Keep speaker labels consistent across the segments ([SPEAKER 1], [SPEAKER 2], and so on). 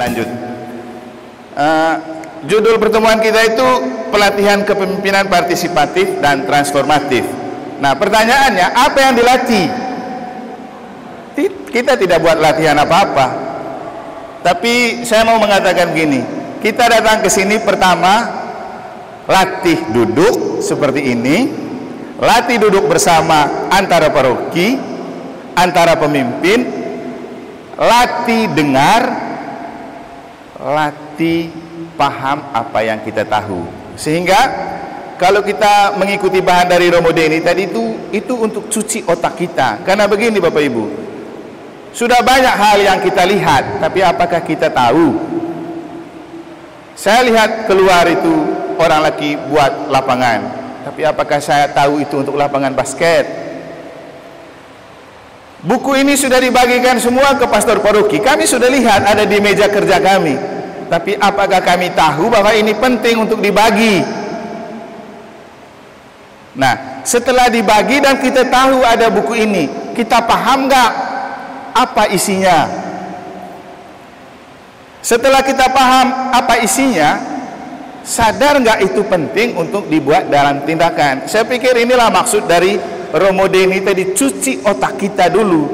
[SPEAKER 1] lanjut. Judul pertemuan kita itu pelatihan kepemimpinan partisipatif dan transformatif. Nah, pertanyaannya, apa yang dilatih? Kita tidak buat latihan apa-apa. Tapi saya mau mengatakan gini, kita datang ke sini pertama latih duduk seperti ini, latih duduk bersama antara paroki, antara pemimpin, latih dengar, latih paham apa yang kita tahu. Sehingga kalau kita mengikuti bahan dari Romo Deni tadi itu untuk cuci otak kita. Karena begini Bapak Ibu, sudah banyak hal yang kita lihat, tapi apakah kita tahu? Saya lihat keluar itu orang lagi buat lapangan, tapi apakah saya tahu itu untuk lapangan basket? Buku ini sudah dibagikan semua ke pastor paroki. Kami sudah lihat ada di meja kerja kami. Tapi apakah kami tahu bahwa ini penting untuk dibagi? Nah, setelah dibagi dan kita tahu ada buku ini, kita paham nggak apa isinya? Setelah kita paham apa isinya, sadar nggak itu penting untuk dibuat dalam tindakan? Saya pikir inilah maksud dari Romo Deni tadi, cuci otak kita dulu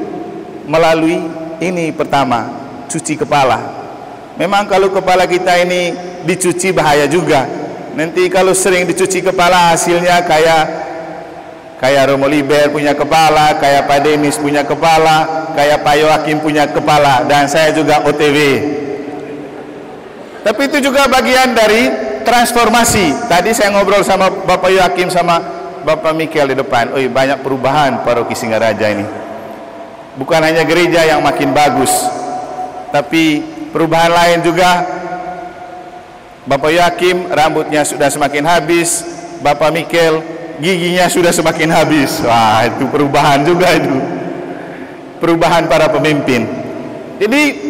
[SPEAKER 1] melalui ini. Pertama, cuci kepala. Memang kalau kepala kita ini dicuci bahaya juga. Nanti kalau sering dicuci kepala hasilnya kayak Romo Liber punya kepala, kayak Pak Denis punya kepala, kayak Pak Yoakim punya kepala, dan saya juga OTW. Tapi itu juga bagian dari transformasi. Tadi saya ngobrol sama Bapak Yoakim sama Bapak Mikel di depan. Oh, banyak perubahan paroki Singaraja ini. Bukan hanya gereja yang makin bagus, tapi perubahan lain juga. Bapak Yoakim rambutnya sudah semakin habis, Bapak Mikel giginya sudah semakin habis. Wah, itu perubahan juga itu. Perubahan para pemimpin. Jadi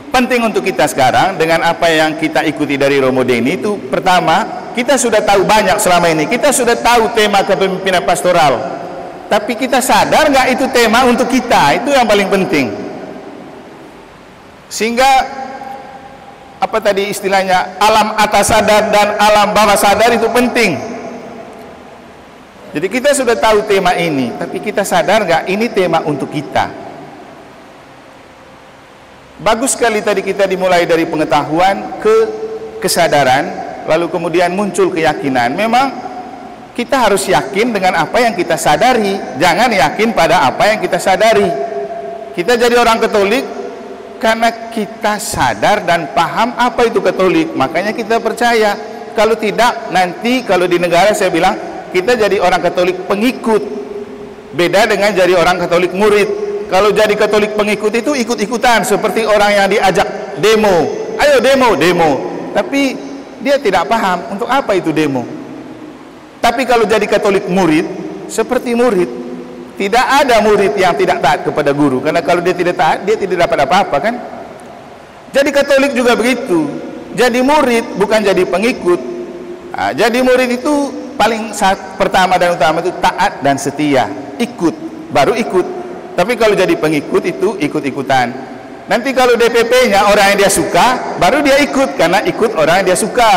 [SPEAKER 1] penting untuk kita sekarang dengan apa yang kita ikuti dari Romo Deni itu, pertama, kita sudah tahu banyak selama ini. Kita sudah tahu tema kepemimpinan pastoral. Tapi kita sadar nggak itu tema untuk kita? Itu yang paling penting. Sehingga apa tadi istilahnya, alam atas sadar dan alam bawah sadar itu penting. Jadi kita sudah tahu tema ini, tapi kita sadar nggak ini tema untuk kita? Bagus sekali tadi kita dimulai dari pengetahuan ke kesadaran, lalu kemudian muncul keyakinan. Memang kita harus yakin dengan apa yang kita sadari, jangan yakin pada apa yang kita sadari. Kita jadi orang Katolik karena kita sadar dan paham apa itu Katolik, makanya kita percaya. Kalau tidak, nanti kalau di negara saya bilang kita jadi orang Katolik pengikut, beda dengan jadi orang Katolik murid. Kalau jadi Katolik pengikut itu ikut-ikutan, seperti orang yang diajak demo, ayo demo, tapi dia tidak paham untuk apa itu demo. Tapi kalau jadi Katolik murid, seperti murid, tidak ada murid yang tidak taat kepada guru, karena kalau dia tidak taat, dia tidak dapat apa-apa, kan? Jadi Katolik juga begitu. Jadi murid bukan jadi pengikut. Nah, jadi murid itu paling pertama dan utama itu taat dan setia, ikut, baru ikut. Tapi kalau jadi pengikut itu ikut-ikutan. Nanti kalau DPP-nya orang yang dia suka, baru dia ikut karena ikut orang yang dia suka.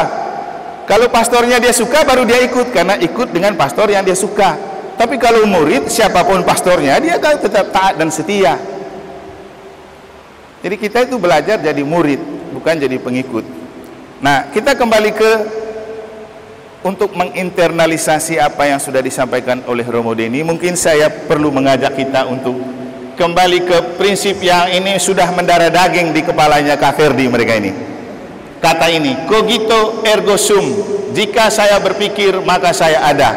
[SPEAKER 1] Kalau pastornya dia suka, baru dia ikut karena ikut dengan pastor yang dia suka. Tapi kalau murid, siapapun pastornya, dia kan tetap taat dan setia. Jadi kita itu belajar jadi murid, bukan jadi pengikut. Nah, kita kembali ke untuk menginternalisasi apa yang sudah disampaikan oleh Romo Deni. Mungkin saya perlu mengajak kita untuk kembali ke prinsip yang ini sudah mendarah daging di kepalanya Kak Ferdi mereka ini. Kata ini, cogito ergo sum, jika saya berpikir maka saya ada.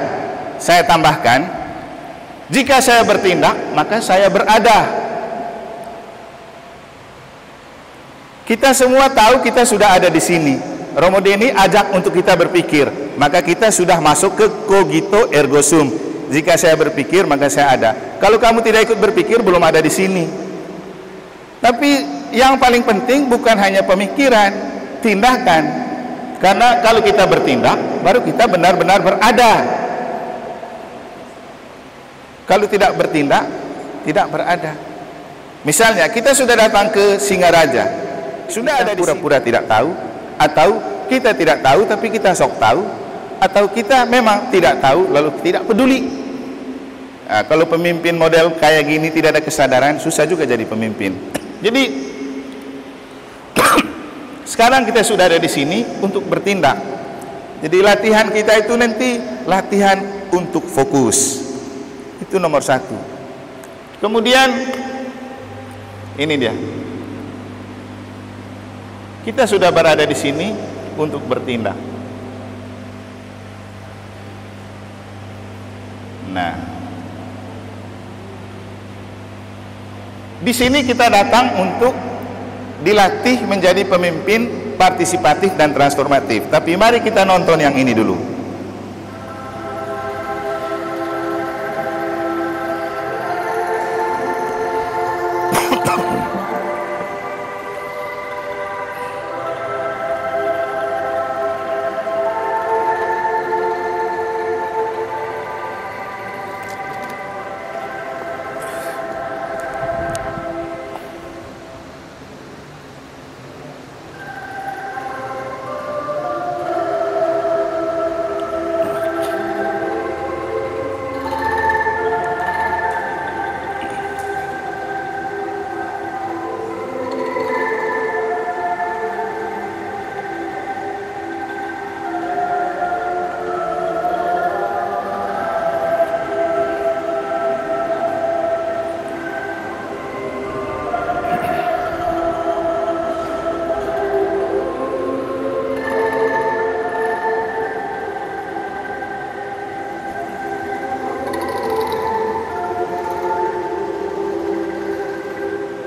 [SPEAKER 1] Saya tambahkan, jika saya bertindak maka saya berada. Kita semua tahu kita sudah ada di sini. Romo Deni ajak untuk kita berpikir, maka kita sudah masuk ke cogito ergo sum. Jika saya berpikir maka saya ada. Kalau kamu tidak ikut berpikir, belum ada di sini. Tapi yang paling penting bukan hanya pemikiran, tindakan. Karena kalau kita bertindak, baru kita benar-benar berada. Kalau tidak bertindak, tidak berada. Misalnya kita sudah datang ke Singaraja, sudah ada pura-pura tidak tahu, atau kita tidak tahu tapi kita sok tahu, atau kita memang tidak tahu lalu tidak peduli. Nah, kalau pemimpin model kayak gini tidak ada kesadaran, susah juga jadi pemimpin. Jadi sekarang kita sudah ada di sini untuk bertindak. Jadi latihan kita itu nanti latihan untuk fokus. Itu nomor satu. Kemudian ini dia. Kita sudah berada di sini untuk bertindak. Nah, di sini kita datang untuk dilatih menjadi pemimpin partisipatif dan transformatif. Tapi mari kita nonton yang ini dulu.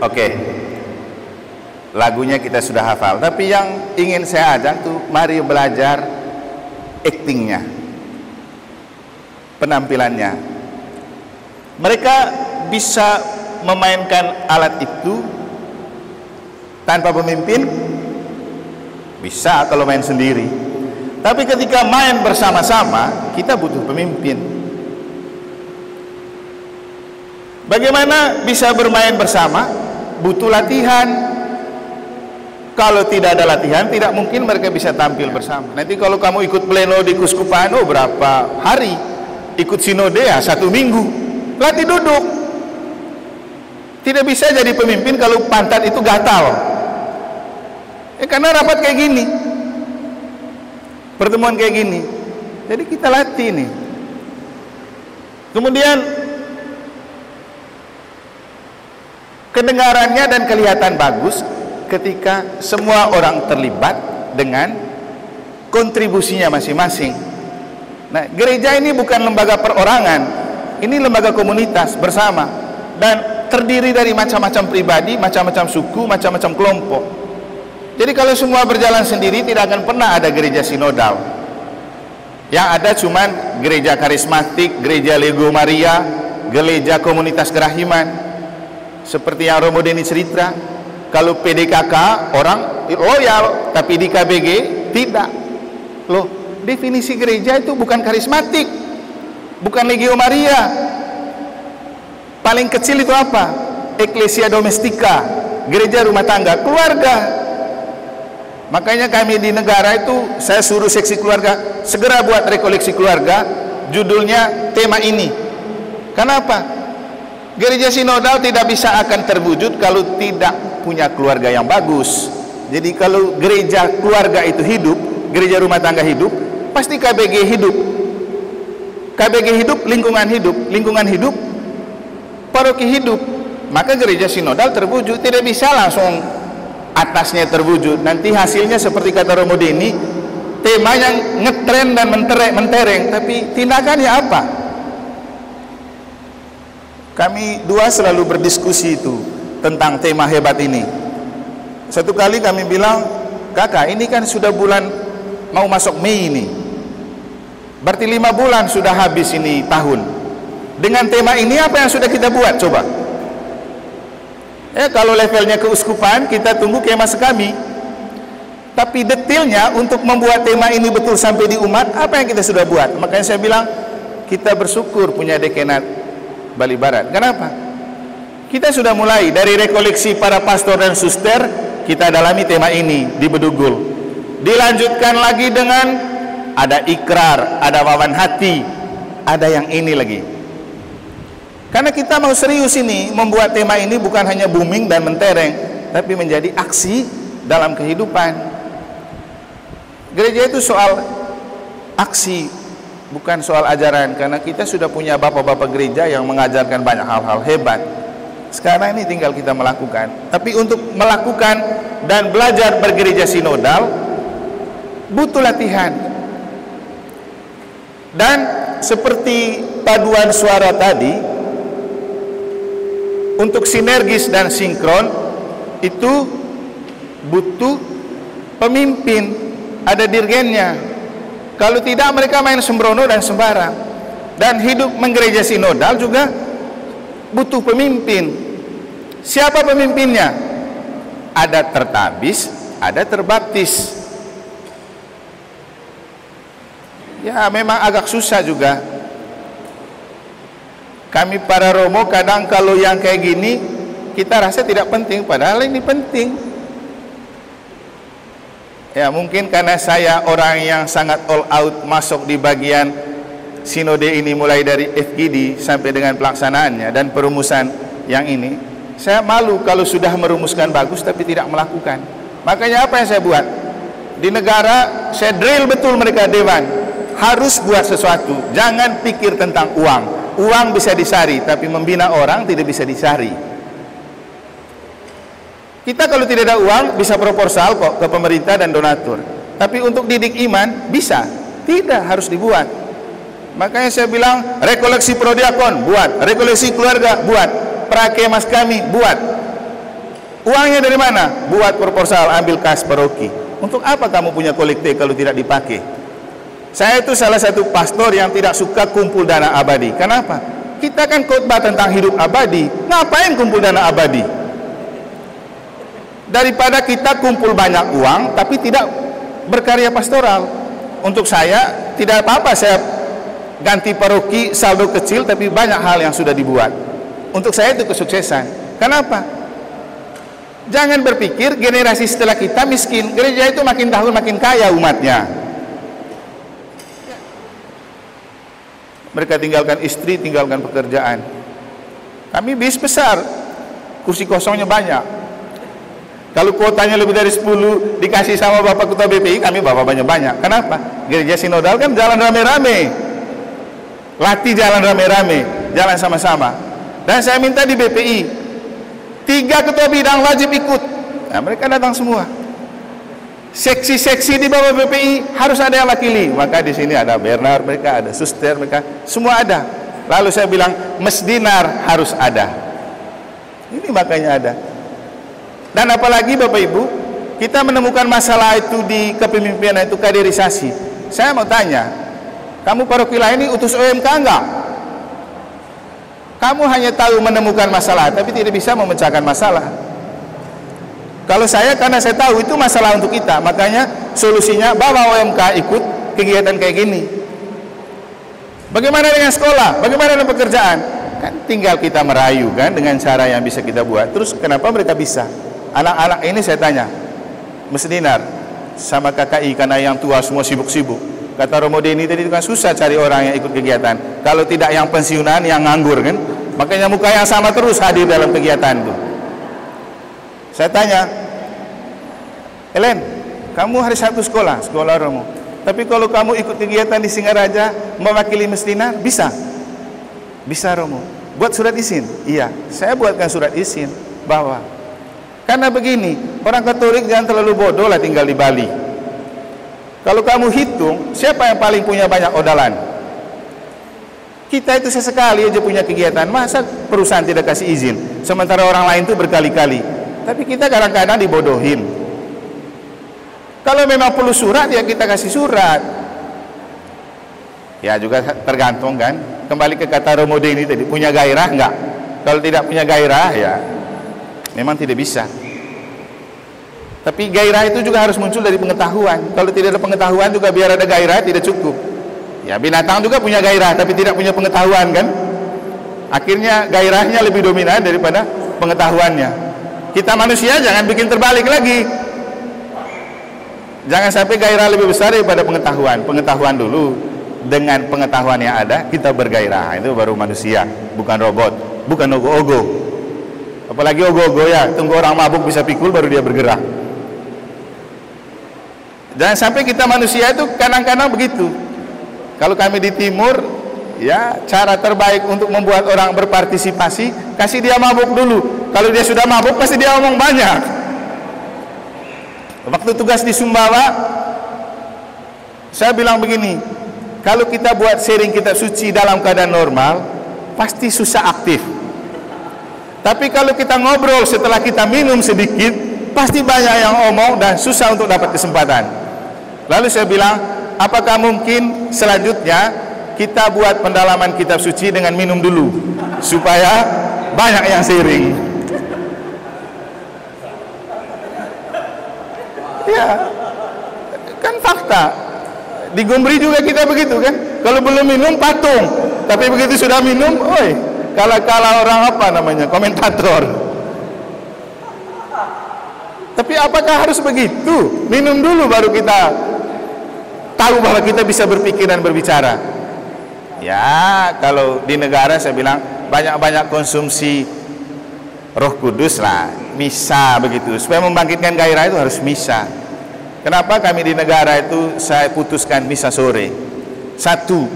[SPEAKER 1] Oke, lagunya kita sudah hafal, tapi yang ingin saya ajak tuh mari belajar actingnya, penampilannya. Mereka bisa memainkan alat itu tanpa pemimpin, bisa kalau main sendiri. Tapi ketika main bersama-sama, kita butuh pemimpin. Bagaimana bisa bermain bersama? Butuh latihan. Kalau tidak ada latihan, tidak mungkin mereka bisa tampil bersama. Nanti kalau kamu ikut pleno di Kuskupan, berapa hari? Ikut sinode ya 1 minggu. Latih duduk. Tidak bisa jadi pemimpin kalau pantat itu gatal. Karena rapat kayak gini, pertemuan kayak gini. Jadi kita latih nih. Kemudian kedengarannya dan kelihatan bagus ketika semua orang terlibat dengan kontribusinya masing-masing. Nah, gereja ini bukan lembaga perorangan, ini lembaga komunitas bersama dan terdiri dari macam-macam pribadi, macam-macam suku, macam-macam kelompok. Jadi kalau semua berjalan sendiri tidak akan pernah ada gereja sinodal. Yang ada cuman gereja karismatik, gereja Lego Maria, gereja komunitas kerahiman. Seperti yang Romo Deni cerita, kalau PDKK orang loyal, tapi di KBG tidak. Loh, definisi gereja itu bukan karismatik, bukan Legio Maria. Paling kecil itu apa? Ecclesia domestika, gereja rumah tangga, keluarga. Makanya kami di negara itu, saya suruh seksi keluarga segera buat rekoleksi keluarga, judulnya tema ini. Kenapa? Gereja sinodal tidak bisa akan terwujud kalau tidak punya keluarga yang bagus. Jadi kalau gereja keluarga itu hidup, gereja rumah tangga hidup, pasti KBG hidup. KBG hidup, lingkungan hidup, paroki hidup. Maka gereja sinodal terwujud. Tidak bisa langsung atasnya terwujud. Nanti hasilnya seperti kata Romo Deni, tema yang ngetren dan mentereng, tapi tindakannya apa? Kami dua selalu berdiskusi itu tentang tema hebat ini. Satu kali kami bilang, kakak ini kan sudah bulan mau masuk Mei ini, berarti 5 bulan sudah habis ini tahun. Dengan tema ini apa yang sudah kita buat coba? Kalau levelnya keuskupan kita tunggu kemas kami, tapi detailnya untuk membuat tema ini betul sampai di umat, apa yang kita sudah buat? Makanya saya bilang kita bersyukur punya dekanat Bali Barat. Kenapa? Kita sudah mulai dari rekoleksi para pastor dan suster kita dalami tema ini di Bedugul. Dilanjutkan lagi dengan ada ikrar, ada wawan hati, ada yang ini lagi. Karena kita mau serius ini, membuat tema ini bukan hanya booming dan mentereng, tapi menjadi aksi dalam kehidupan. Gereja itu soal aksi, bukan soal ajaran. Karena kita sudah punya bapak-bapak gereja yang mengajarkan banyak hal-hal hebat. Sekarang ini tinggal kita melakukan. Tapi untuk melakukan dan belajar bergereja sinodal butuh latihan. Dan seperti paduan suara tadi, untuk sinergis dan sinkron itu butuh pemimpin, ada dirgennya. Kalau tidak mereka main sembrono dan sembarang. Dan hidup menggereja sinodal juga butuh pemimpin. Siapa pemimpinnya? Ada tertabis, ada terbaptis. Ya memang agak susah juga. Kami para Romo kadang kalau yang kayak gini kita rasa tidak penting, padahal ini penting. Ya mungkin karena saya orang yang sangat all out masuk di bagian sinode ini, mulai dari FGD sampai dengan pelaksanaannya dan perumusan yang ini. Saya malu kalau sudah merumuskan bagus tapi tidak melakukan. Makanya apa yang saya buat? Di negara saya drill betul mereka dewan, harus buat sesuatu. Jangan pikir tentang uang. Uang bisa disari, tapi membina orang tidak bisa disari. Kita kalau tidak ada uang bisa proposal kok ke pemerintah dan donatur. Tapi untuk didik iman bisa, tidak harus dibuat. Makanya saya bilang rekoleksi prodiakon buat, rekoleksi keluarga buat, prakemas kami buat. Uangnya dari mana? Buat proposal, ambil kas paroki. Untuk apa kamu punya kolekte kalau tidak dipakai? Saya itu salah satu pastor yang tidak suka kumpul dana abadi. Kenapa? Kita kan khotbah tentang hidup abadi. Ngapain kumpul dana abadi? Daripada kita kumpul banyak uang tapi tidak berkarya pastoral. Untuk saya tidak apa-apa saya ganti paroki saldo kecil tapi banyak hal yang sudah dibuat. Untuk saya itu kesuksesan. Kenapa? Jangan berpikir generasi setelah kita miskin. Gereja itu makin tahun makin kaya umatnya. Mereka tinggalkan istri, tinggalkan pekerjaan. Kami bis besar, kursi kosongnya banyak. Kalau kuotanya lebih dari 10 dikasih sama Bapak Ketua BPI, kami bapak banyak-banyak. Kenapa? Gereja sinodal kan jalan rame-rame. Latih jalan rame-rame, jalan sama-sama. Dan saya minta di BPI 3 ketua bidang wajib ikut. Nah, mereka datang semua. Seksi-seksi di bawah BPI harus ada yang wakili. Maka di sini ada Bernard, mereka ada suster, mereka semua ada. Lalu saya bilang Mesdinar harus ada. Ini makanya ada. Dan apalagi Bapak Ibu, kita menemukan masalah itu di kepemimpinan itu kaderisasi. Saya mau tanya, kamu paroki lain ini utus OMK enggak? Kamu hanya tahu menemukan masalah tapi tidak bisa memecahkan masalah. Kalau saya, karena saya tahu itu masalah untuk kita, makanya solusinya bawa OMK ikut kegiatan kayak gini. Bagaimana dengan sekolah? Bagaimana dengan pekerjaan? Kan tinggal kita merayu kan dengan cara yang bisa kita buat. Terus kenapa mereka bisa? Anak-anak ini saya tanya, Mesdinar sama KKI, karena yang tua semua sibuk-sibuk. Kata Romo Deni tadi kan susah cari orang yang ikut kegiatan. Kalau tidak yang pensiunan, yang nganggur kan. Makanya muka yang sama terus hadir dalam kegiatan itu. Saya tanya, Helen, kamu hari Sabtu sekolah Romo. Tapi kalau kamu ikut kegiatan di Singaraja mewakili Mesdinar, bisa? Bisa Romo. Buat surat izin? Iya, saya buatkan surat izin bahwa karena begini, orang Katolik jangan terlalu bodoh lah tinggal di Bali. Kalau kamu hitung, siapa yang paling punya banyak odalan? Kita itu sesekali aja punya kegiatan. Masa perusahaan tidak kasih izin? Sementara orang lain itu berkali-kali. Tapi kita kadang-kadang dibodohin. Kalau memang perlu surat, ya kita kasih surat. Ya juga tergantung kan. Kembali ke kata Romo Deni tadi, punya gairah enggak? Kalau tidak punya gairah, ya memang tidak bisa. Tapi gairah itu juga harus muncul dari pengetahuan. Kalau tidak ada pengetahuan juga biar ada gairah tidak cukup. Ya binatang juga punya gairah tapi tidak punya pengetahuan kan. Akhirnya gairahnya lebih dominan daripada pengetahuannya. Kita manusia jangan bikin terbalik lagi. Jangan sampai gairah lebih besar daripada pengetahuan. Pengetahuan dulu, dengan pengetahuan yang ada kita bergairah. Itu baru manusia, bukan robot, bukan ogo-ogo. Apalagi ogo-ogo ya, tunggu orang mabuk bisa pikul baru dia bergerak. Jangan sampai kita manusia itu kadang-kadang begitu. Kalau kami di timur, ya cara terbaik untuk membuat orang berpartisipasi, kasih dia mabuk dulu. Kalau dia sudah mabuk pasti dia omong banyak. Waktu tugas di Sumbawa, saya bilang begini, kalau kita buat sharing kitab suci dalam keadaan normal, pasti susah aktif. Tapi kalau kita ngobrol setelah kita minum sedikit, pasti banyak yang omong dan susah untuk dapat kesempatan. Lalu saya bilang, apakah mungkin selanjutnya kita buat pendalaman kitab suci dengan minum dulu, supaya banyak yang sharing. Ya, kan fakta. Di Gumbri juga kita begitu kan. Kalau belum minum patung, tapi begitu sudah minum, oi, kala-kala orang apa namanya, komentator. Tapi apakah harus begitu? Minum dulu baru kita tahu bahwa kita bisa berpikir dan berbicara. Ya, kalau di negara saya bilang banyak-banyak konsumsi Roh Kudus lah, misa begitu. Supaya membangkitkan gairah itu harus misa. Kenapa kami di negara itu saya putuskan misa sore? Satu,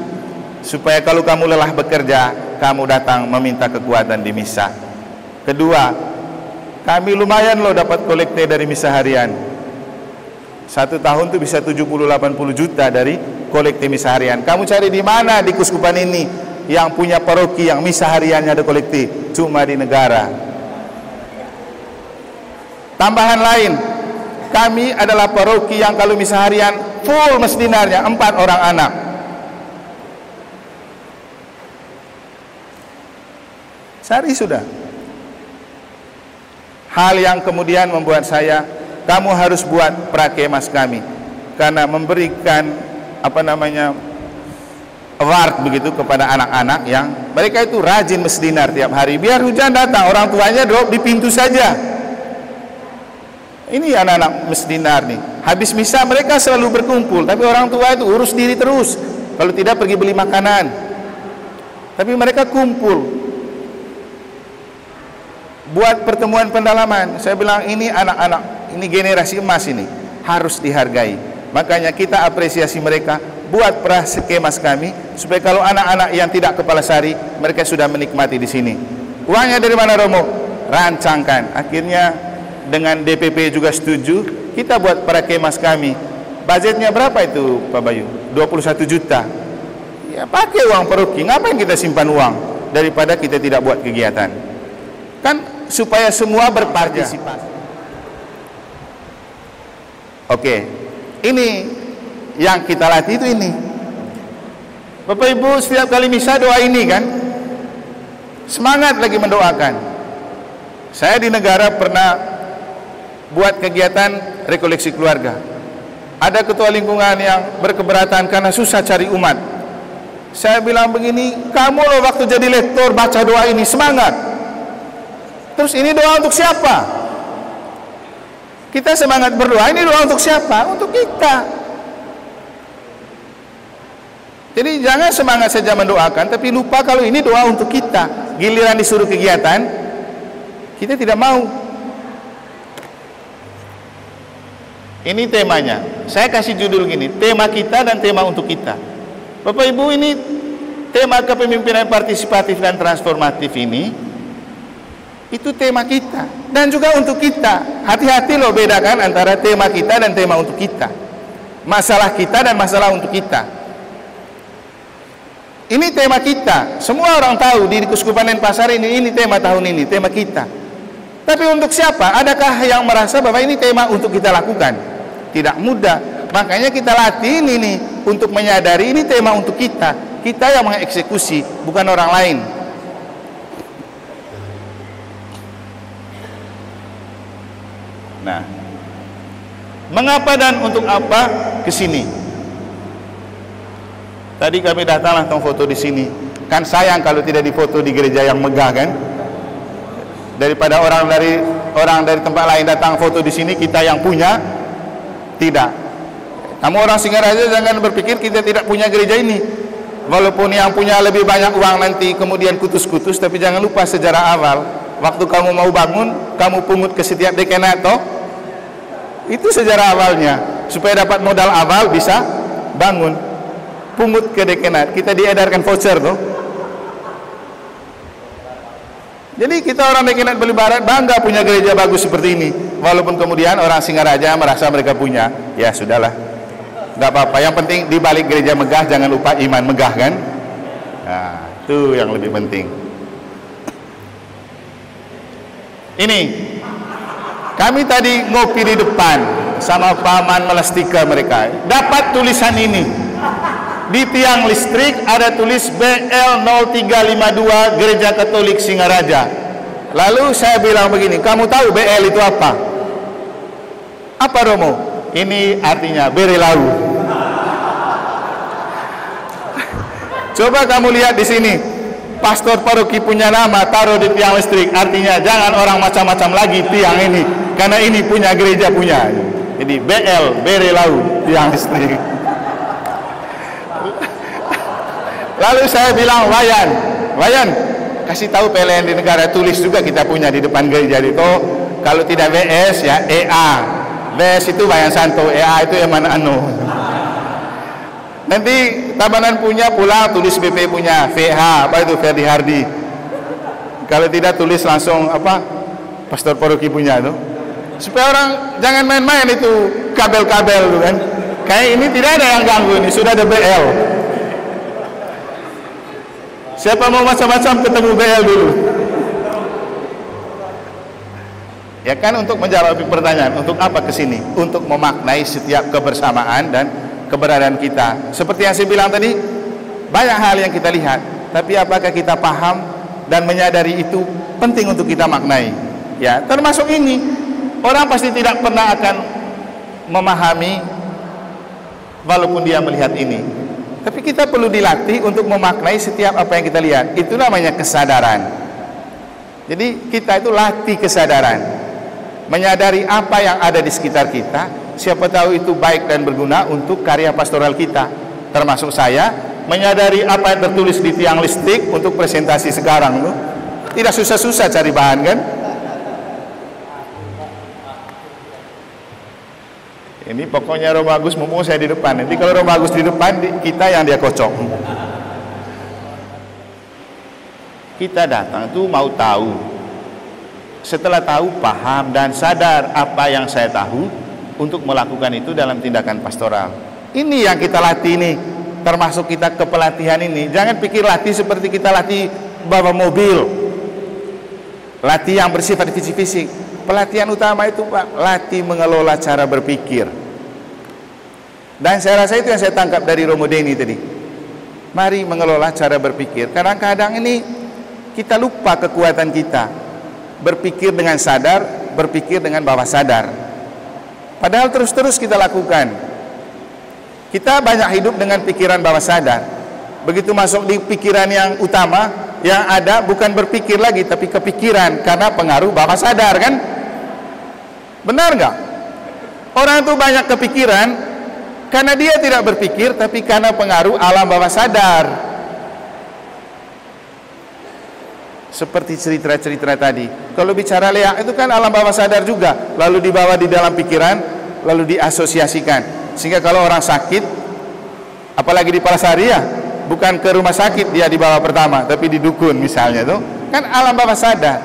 [SPEAKER 1] supaya kalau kamu lelah bekerja, kamu datang meminta kekuatan di misa. Kedua, kami lumayan loh dapat kolekte dari misa harian. 1 tahun tuh bisa 70-80 juta dari kolekte misa harian. Kamu cari di mana di Kuskupan ini yang punya paroki yang misa hariannya ada kolekte? Cuma di negara. Tambahan lain, kami adalah paroki yang kalau misa harian full mesdinarnya 4 orang anak. Sehari sudah. Hal yang kemudian membuat saya, kamu harus buat prakemas kami, karena memberikan apa namanya award begitu kepada anak-anak yang mereka itu rajin mesdinar tiap hari. Biar hujan datang, orang tuanya drop di pintu saja. Ini anak-anak mesdinar nih, habis misa mereka selalu berkumpul, tapi orang tua itu urus diri terus, kalau tidak pergi beli makanan, tapi mereka kumpul buat pertemuan pendalaman. Saya bilang ini anak-anak, ini generasi emas, ini harus dihargai. Makanya kita apresiasi mereka, buat prakemas kami, supaya kalau anak-anak yang tidak kepala sari, mereka sudah menikmati di sini. Uangnya dari mana Romo? Rancangkan. Akhirnya dengan DPP juga setuju, kita buat prakemas kami. Budgetnya berapa itu Pak Bayu? 21 juta. Ya pakai uang paroki, ngapain kita simpan uang daripada kita tidak buat kegiatan? Kan supaya semua berpartisipasi. Oke, ini yang kita latih itu ini. Bapak Ibu setiap kali misa doa ini kan, semangat lagi mendoakan. Saya di negara pernah buat kegiatan rekoleksi keluarga. Ada ketua lingkungan yang berkeberatan karena susah cari umat. Saya bilang begini, kamu loh waktu jadi lektor baca doa ini, semangat. Terus ini doa untuk siapa? Kita semangat berdoa, ini doa untuk siapa? Untuk kita. Jadi jangan semangat saja mendoakan, tapi lupa kalau ini doa untuk kita. Giliran disuruh kegiatan, kita tidak mau. Ini temanya. Saya kasih judul gini, tema kita dan tema untuk kita. Bapak Ibu, ini tema kepemimpinan partisipatif dan transformatif ini, itu tema kita dan juga untuk kita. Hati-hati loh bedakan antara tema kita dan tema untuk kita, masalah kita dan masalah untuk kita. Ini tema kita, semua orang tahu di Kuskupan Denpasar ini tema tahun ini, tema kita. Tapi untuk siapa? Adakah yang merasa bahwa ini tema untuk kita lakukan? Tidak mudah. Makanya kita latih ini untuk menyadari ini tema untuk kita. Kita yang mengeksekusi, bukan orang lain. Nah, mengapa dan untuk apa ke sini? Tadi kami datang langsung foto di sini. Kan sayang kalau tidak difoto di gereja yang megah kan? daripada orang dari tempat lain datang foto di sini kita yang punya. Tidak. Kamu orang Singaraja jangan berpikir kita tidak punya gereja ini. Walaupun yang punya lebih banyak uang nanti kemudian kutus-kutus, tapi jangan lupa sejarah awal. Waktu kamu mau bangun, kamu pungut ke setiap dekanat toh. Itu sejarah awalnya. Supaya dapat modal awal bisa bangun. Pungut ke dekanat. Kita diedarkan voucher toh. Jadi kita orang dekanat Bali Barat bangga punya gereja bagus seperti ini. Walaupun kemudian orang Singaraja merasa mereka punya, ya sudahlah, nggak apa-apa. Yang penting di balik gereja megah jangan lupa iman megah kan. Nah, itu yang lebih penting. Ini kami tadi ngopi di depan sama paman melastika mereka, dapat tulisan ini di tiang listrik, ada tulis BL0352 Gereja Katolik Singaraja. Lalu saya bilang begini, kamu tahu BL itu apa? Apa Romo? Ini artinya berelau. Coba kamu lihat di sini, pastor paroki punya nama taruh di tiang listrik, artinya jangan orang macam-macam lagi tiang ini, karena ini punya gereja punya. Jadi BL berelau tiang listrik. Lalu saya bilang, Wayan, kasih tahu PLN di negara, tulis juga kita punya di depan gereja itu. Kalau tidak WS ya EA. WS itu Wayan Santo, EA itu yang mana anu. Nanti Tabanan punya pulang tulis BP punya, VH apa itu Ferdi Hardi. Kalau tidak tulis langsung apa pastor paroki punya tuh. Supaya orang jangan main-main itu kabel-kabel tuh kan. Kayak ini tidak ada yang ganggu, ini sudah ada BL. Siapa mau macam-macam ketemu BL dulu. Ya kan, untuk menjawab pertanyaan, untuk apa kesini? Untuk memaknai setiap kebersamaan dan keberadaan kita. Seperti yang saya bilang tadi, banyak hal yang kita lihat, tapi apakah kita paham dan menyadari itu penting untuk kita maknai? Ya, termasuk ini. Orang pasti tidak pernah akan memahami walaupun dia melihat ini. Tapi kita perlu dilatih untuk memaknai setiap apa yang kita lihat. Itu namanya kesadaran. Jadi kita itu latih kesadaran, menyadari apa yang ada di sekitar kita. Siapa tahu itu baik dan berguna untuk karya pastoral kita. Termasuk saya menyadari apa yang tertulis di tiang listrik untuk presentasi sekarang tuh. Tidak susah-susah cari bahan kan. Ini pokoknya Romo Agus mumpung saya di depan. Nanti kalau Romo Agus di depan, kita yang dia kocok. Kita datang itu mau tahu. Setelah tahu, paham dan sadar apa yang saya tahu untuk melakukan itu dalam tindakan pastoral. Ini yang kita latih ini, termasuk kita kepelatihan ini. Jangan pikir latih seperti kita latih bawa mobil. Latih yang bersifat fisik. Pelatihan utama itu Pak, latih mengelola cara berpikir. Dan saya rasa itu yang saya tangkap dari Romo Denny tadi. Mari mengelola cara berpikir. Kadang-kadang ini kita lupa kekuatan kita. Berpikir dengan sadar, berpikir dengan bawah sadar. Padahal terus-terus kita lakukan. Kita banyak hidup dengan pikiran bawah sadar. Begitu masuk di pikiran yang utama, yang ada bukan berpikir lagi, tapi kepikiran karena pengaruh bawah sadar kan? Benar nggak? Orang itu banyak kepikiran karena dia tidak berpikir, tapi karena pengaruh alam bawah sadar. Seperti cerita-cerita tadi. Kalau bicara leak itu kan alam bawah sadar juga, lalu dibawa di dalam pikiran, lalu diasosiasikan. Sehingga kalau orang sakit, apalagi di Palasari ya, bukan ke rumah sakit dia dibawa pertama, tapi di dukun misalnya tuh, kan alam bawah sadar.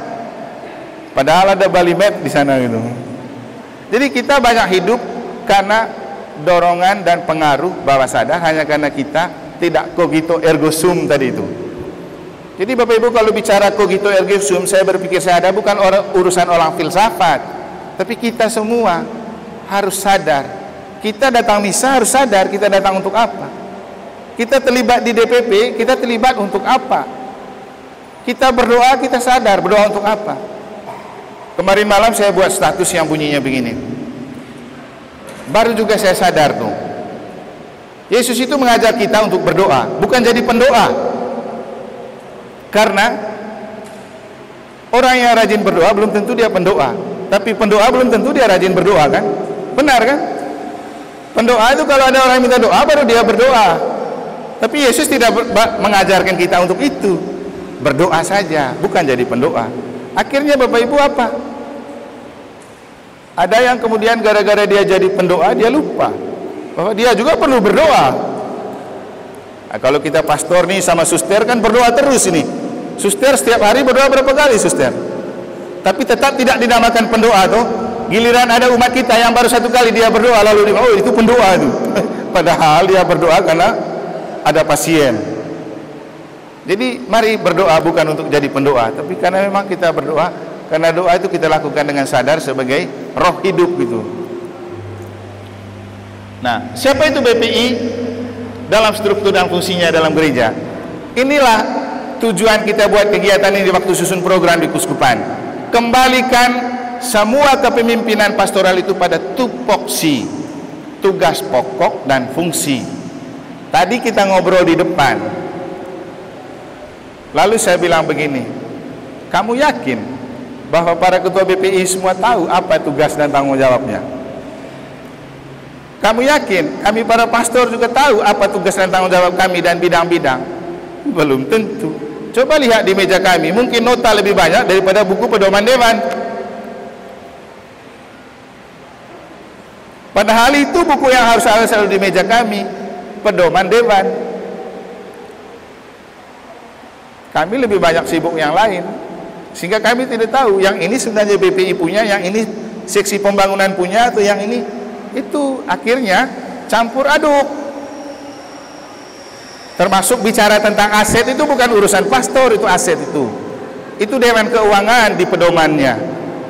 [SPEAKER 1] Padahal ada Balimed di sana gitu. Jadi kita banyak hidup karena dorongan dan pengaruh bawah sadar, hanya karena kita tidak cogito ergo sum tadi itu. Jadi Bapak Ibu, kalau bicara cogito ergo sum, saya berpikir saya ada bukan urusan orang filsafat, tapi kita semua harus sadar. Kita datang misa harus sadar kita datang untuk apa. Kita terlibat di DPP, kita terlibat untuk apa. Kita berdoa, kita sadar berdoa untuk apa. Kemarin malam saya buat status yang bunyinya begini. Baru juga saya sadar tuh, Yesus itu mengajak kita untuk berdoa, bukan jadi pendoa. Karena Orang yang rajin berdoa belum tentu dia pendoa, tapi pendoa belum tentu dia rajin berdoa, kan? Benar kan? Pendoa itu kalau ada orang yang minta doa baru dia berdoa. Tapi Yesus tidak mengajarkan kita untuk itu. Berdoa saja, bukan jadi pendoa. Akhirnya Bapak Ibu apa? Ada yang kemudian gara-gara dia jadi pendoa dia lupa bahwa dia juga perlu berdoa. Nah, kalau kita pastor nih sama suster kan berdoa terus ini. Suster setiap hari berdoa berapa kali suster? Tapi tetap tidak dinamakan pendoa tuh. Giliran ada umat kita yang baru satu kali dia berdoa lalu oh itu pendoa itu. Padahal dia berdoa karena ada pasien. Jadi mari berdoa bukan untuk jadi pendoa, tapi karena memang kita berdoa, karena doa itu kita lakukan dengan sadar sebagai roh hidup gitu. Nah, siapa itu BPI dalam struktur dan fungsinya dalam gereja? Inilah tujuan kita buat kegiatan ini di waktu susun program di Kuskupan. Kembalikan semua kepemimpinan pastoral itu pada tupoksi, tugas pokok dan fungsi. Tadi kita ngobrol di depan, lalu saya bilang begini, kamu yakin bahwa para ketua BPI semua tahu apa tugas dan tanggung jawabnya? Kamu yakin kami para pastor juga tahu apa tugas dan tanggung jawab kami dan bidang-bidang? Belum tentu. Coba lihat di meja kami, mungkin nota lebih banyak daripada buku pedoman dewan. Padahal itu buku yang harus selalu di meja kami, pedoman dewan. Kami lebih banyak sibuk yang lain, sehingga kami tidak tahu yang ini sebenarnya BPI punya, yang ini seksi pembangunan punya, atau yang ini itu. Akhirnya campur aduk. Termasuk bicara tentang aset itu bukan urusan pastor, itu aset itu Dewan Keuangan di pedomannya.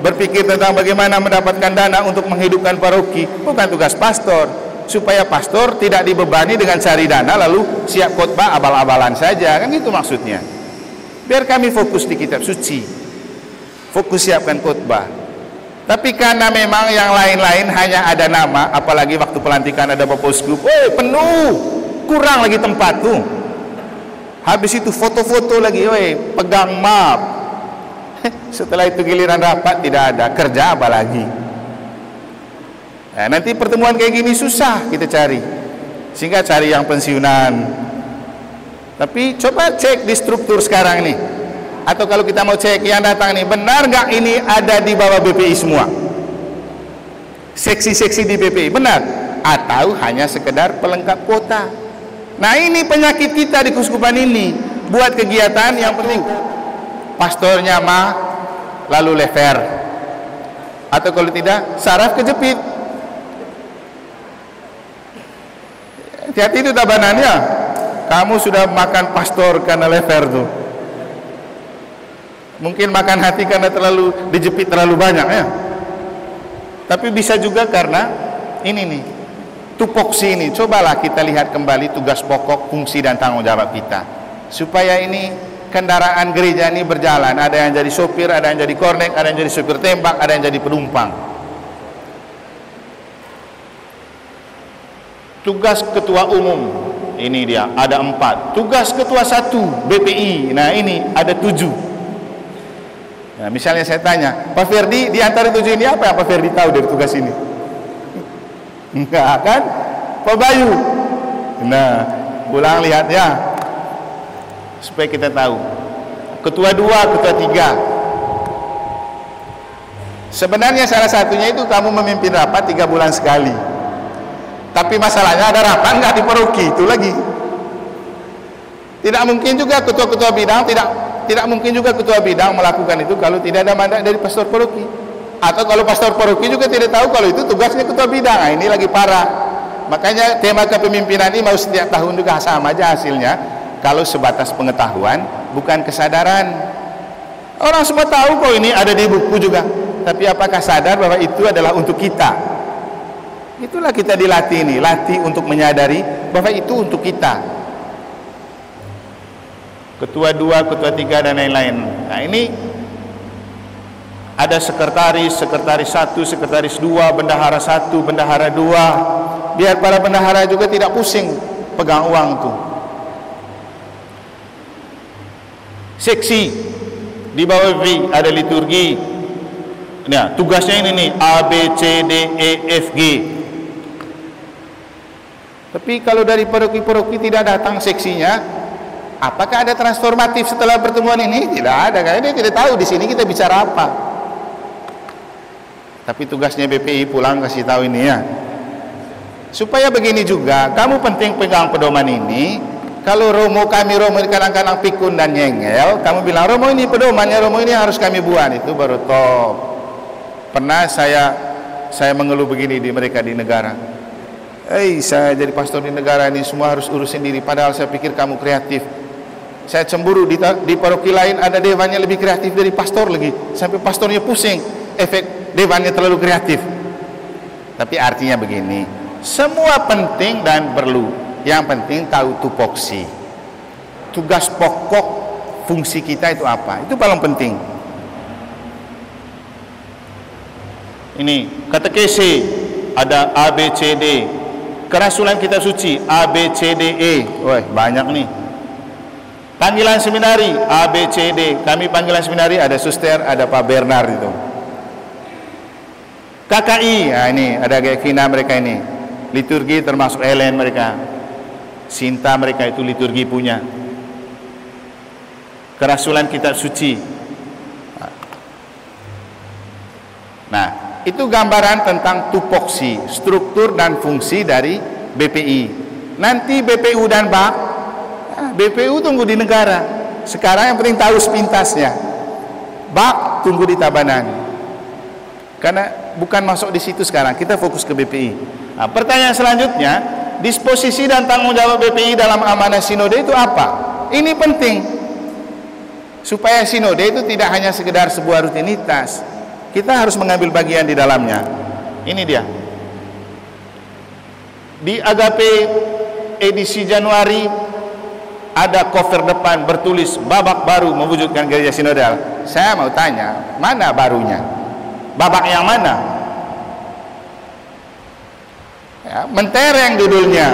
[SPEAKER 1] Berpikir tentang bagaimana mendapatkan dana untuk menghidupkan paroki bukan tugas pastor, supaya pastor tidak dibebani dengan cari dana lalu siap khotbah abal-abalan saja, kan gitu maksudnya. Biar kami fokus di kitab suci, fokus siapkan khotbah. Tapi karena memang yang lain-lain hanya ada nama, apalagi waktu pelantikan ada Bapak Uskup, penuh, kurang lagi tempat tuh. Habis itu foto-foto lagi, pegang map. Setelah itu giliran rapat tidak ada, kerja apa lagi? Nah, nanti pertemuan kayak gini susah kita cari, sehingga cari yang pensiunan. Tapi coba cek di struktur sekarang nih, atau kalau kita mau cek yang datang nih, benar nggak ini ada di bawah BPI semua? Seksi-seksi di BPI benar? Atau hanya sekedar pelengkap kuota? Nah ini penyakit kita di Kuskupan ini, buat kegiatan yang penting pastornya mah lalu lever, atau kalau tidak saraf kejepit. Hati-hati itu tabanannya, kamu sudah makan pastor karena lever tuh, mungkin makan hati karena terlalu dijepit terlalu banyak ya. Tapi bisa juga karena ini nih, tupoksi ini. Cobalah kita lihat kembali tugas pokok, fungsi dan tanggung jawab kita, supaya ini kendaraan gereja ini berjalan. Ada yang jadi sopir, ada yang jadi kornek, ada yang jadi sopir tembak, ada yang jadi penumpang. Tugas ketua umum, ini dia, ada 4. Tugas ketua 1 BPI, nah ini ada 7. Nah, misalnya saya tanya, Pak Ferdi, di antara 7 ini apa yang Pak Ferdi tahu dari tugas ini? Enggak kan? Pak Bayu. Nah, pulang lihat ya, supaya kita tahu. Ketua 2, ketua 3. Sebenarnya salah satunya itu kamu memimpin rapat 3 bulan sekali. Tapi masalahnya ada rapat nggak di paroki, itu lagi. Tidak mungkin juga ketua-ketua bidang tidak mungkin juga ketua bidang melakukan itu kalau tidak ada mandat dari pastor paroki. Atau kalau pastor paroki juga tidak tahu kalau itu tugasnya ketua bidang. Nah, ini lagi parah. Makanya tema kepemimpinan ini mau setiap tahun juga sama aja hasilnya. Kalau sebatas pengetahuan, bukan kesadaran. Orang semua tahu kok ini ada di buku juga, tapi apakah sadar bahwa itu adalah untuk kita? Itulah kita dilatih ini, latih untuk menyadari bahwa itu untuk kita. Ketua 2, ketua 3 dan lain-lain. Nah ini ada sekretaris 1, sekretaris 2, bendahara 1, bendahara 2. Biar para bendahara juga tidak pusing pegang uang tuh. Seksi Di bawah BPI ada liturgi. Nah, tugasnya ini nih, A, B, C, D, E, F, G. Tapi kalau dari paroki-paroki tidak datang seksinya, apakah ada transformatif setelah pertemuan ini? Tidak ada, karena dia tidak tahu di sini kita bicara apa. Tapi tugasnya BPI pulang kasih tahu ini ya. Supaya begini juga, kamu penting pegang pedoman ini. Kalau Romo kadang-kadang pikun dan nyengel, kamu bilang Romo ini pedomannya, Romo ini harus kami buat, itu baru top. Pernah saya mengeluh begini di mereka di negara. Saya jadi pastor di negara ini semua harus urus sendiri, padahal saya pikir kamu kreatif. Saya cemburu di paroki lain ada dewannya lebih kreatif dari pastor lagi, sampai pastornya pusing, efek dewannya terlalu kreatif. Tapi artinya begini, semua penting dan perlu, yang penting tahu tupoksi, tugas pokok fungsi kita itu apa, itu paling penting. Ini katekese ada A, B, C, D. Kerasulan kitab suci A, B, C, D, E. Wah, banyak nih. Panggilan seminari A, B, C, D. Kami panggilan seminari ada Suster, ada Pak Bernard itu. KKI, nah ini ada Gevina mereka ini. Liturgi termasuk Ellen mereka. Sinta mereka itu liturgi punya. Kerasulan kitab suci. Nah, itu gambaran tentang tupoksi, struktur dan fungsi dari BPI. Nanti BPU dan BAK, BPU tunggu di negara. Sekarang yang penting tahu sepintasnya. BAK tunggu di Tabanan. Karena bukan masuk di situ sekarang, kita fokus ke BPI. Nah, pertanyaan selanjutnya, disposisi dan tanggung jawab BPI dalam amanah sinode itu apa? Ini penting. Supaya sinode itu tidak hanya sekedar sebuah rutinitas. Kita harus mengambil bagian di dalamnya. Ini dia. Di Agape edisi Januari ada cover depan bertulis babak baru mewujudkan gereja sinodal. Saya mau tanya, mana barunya? Babak yang mana? Ya, mentereng judulnya.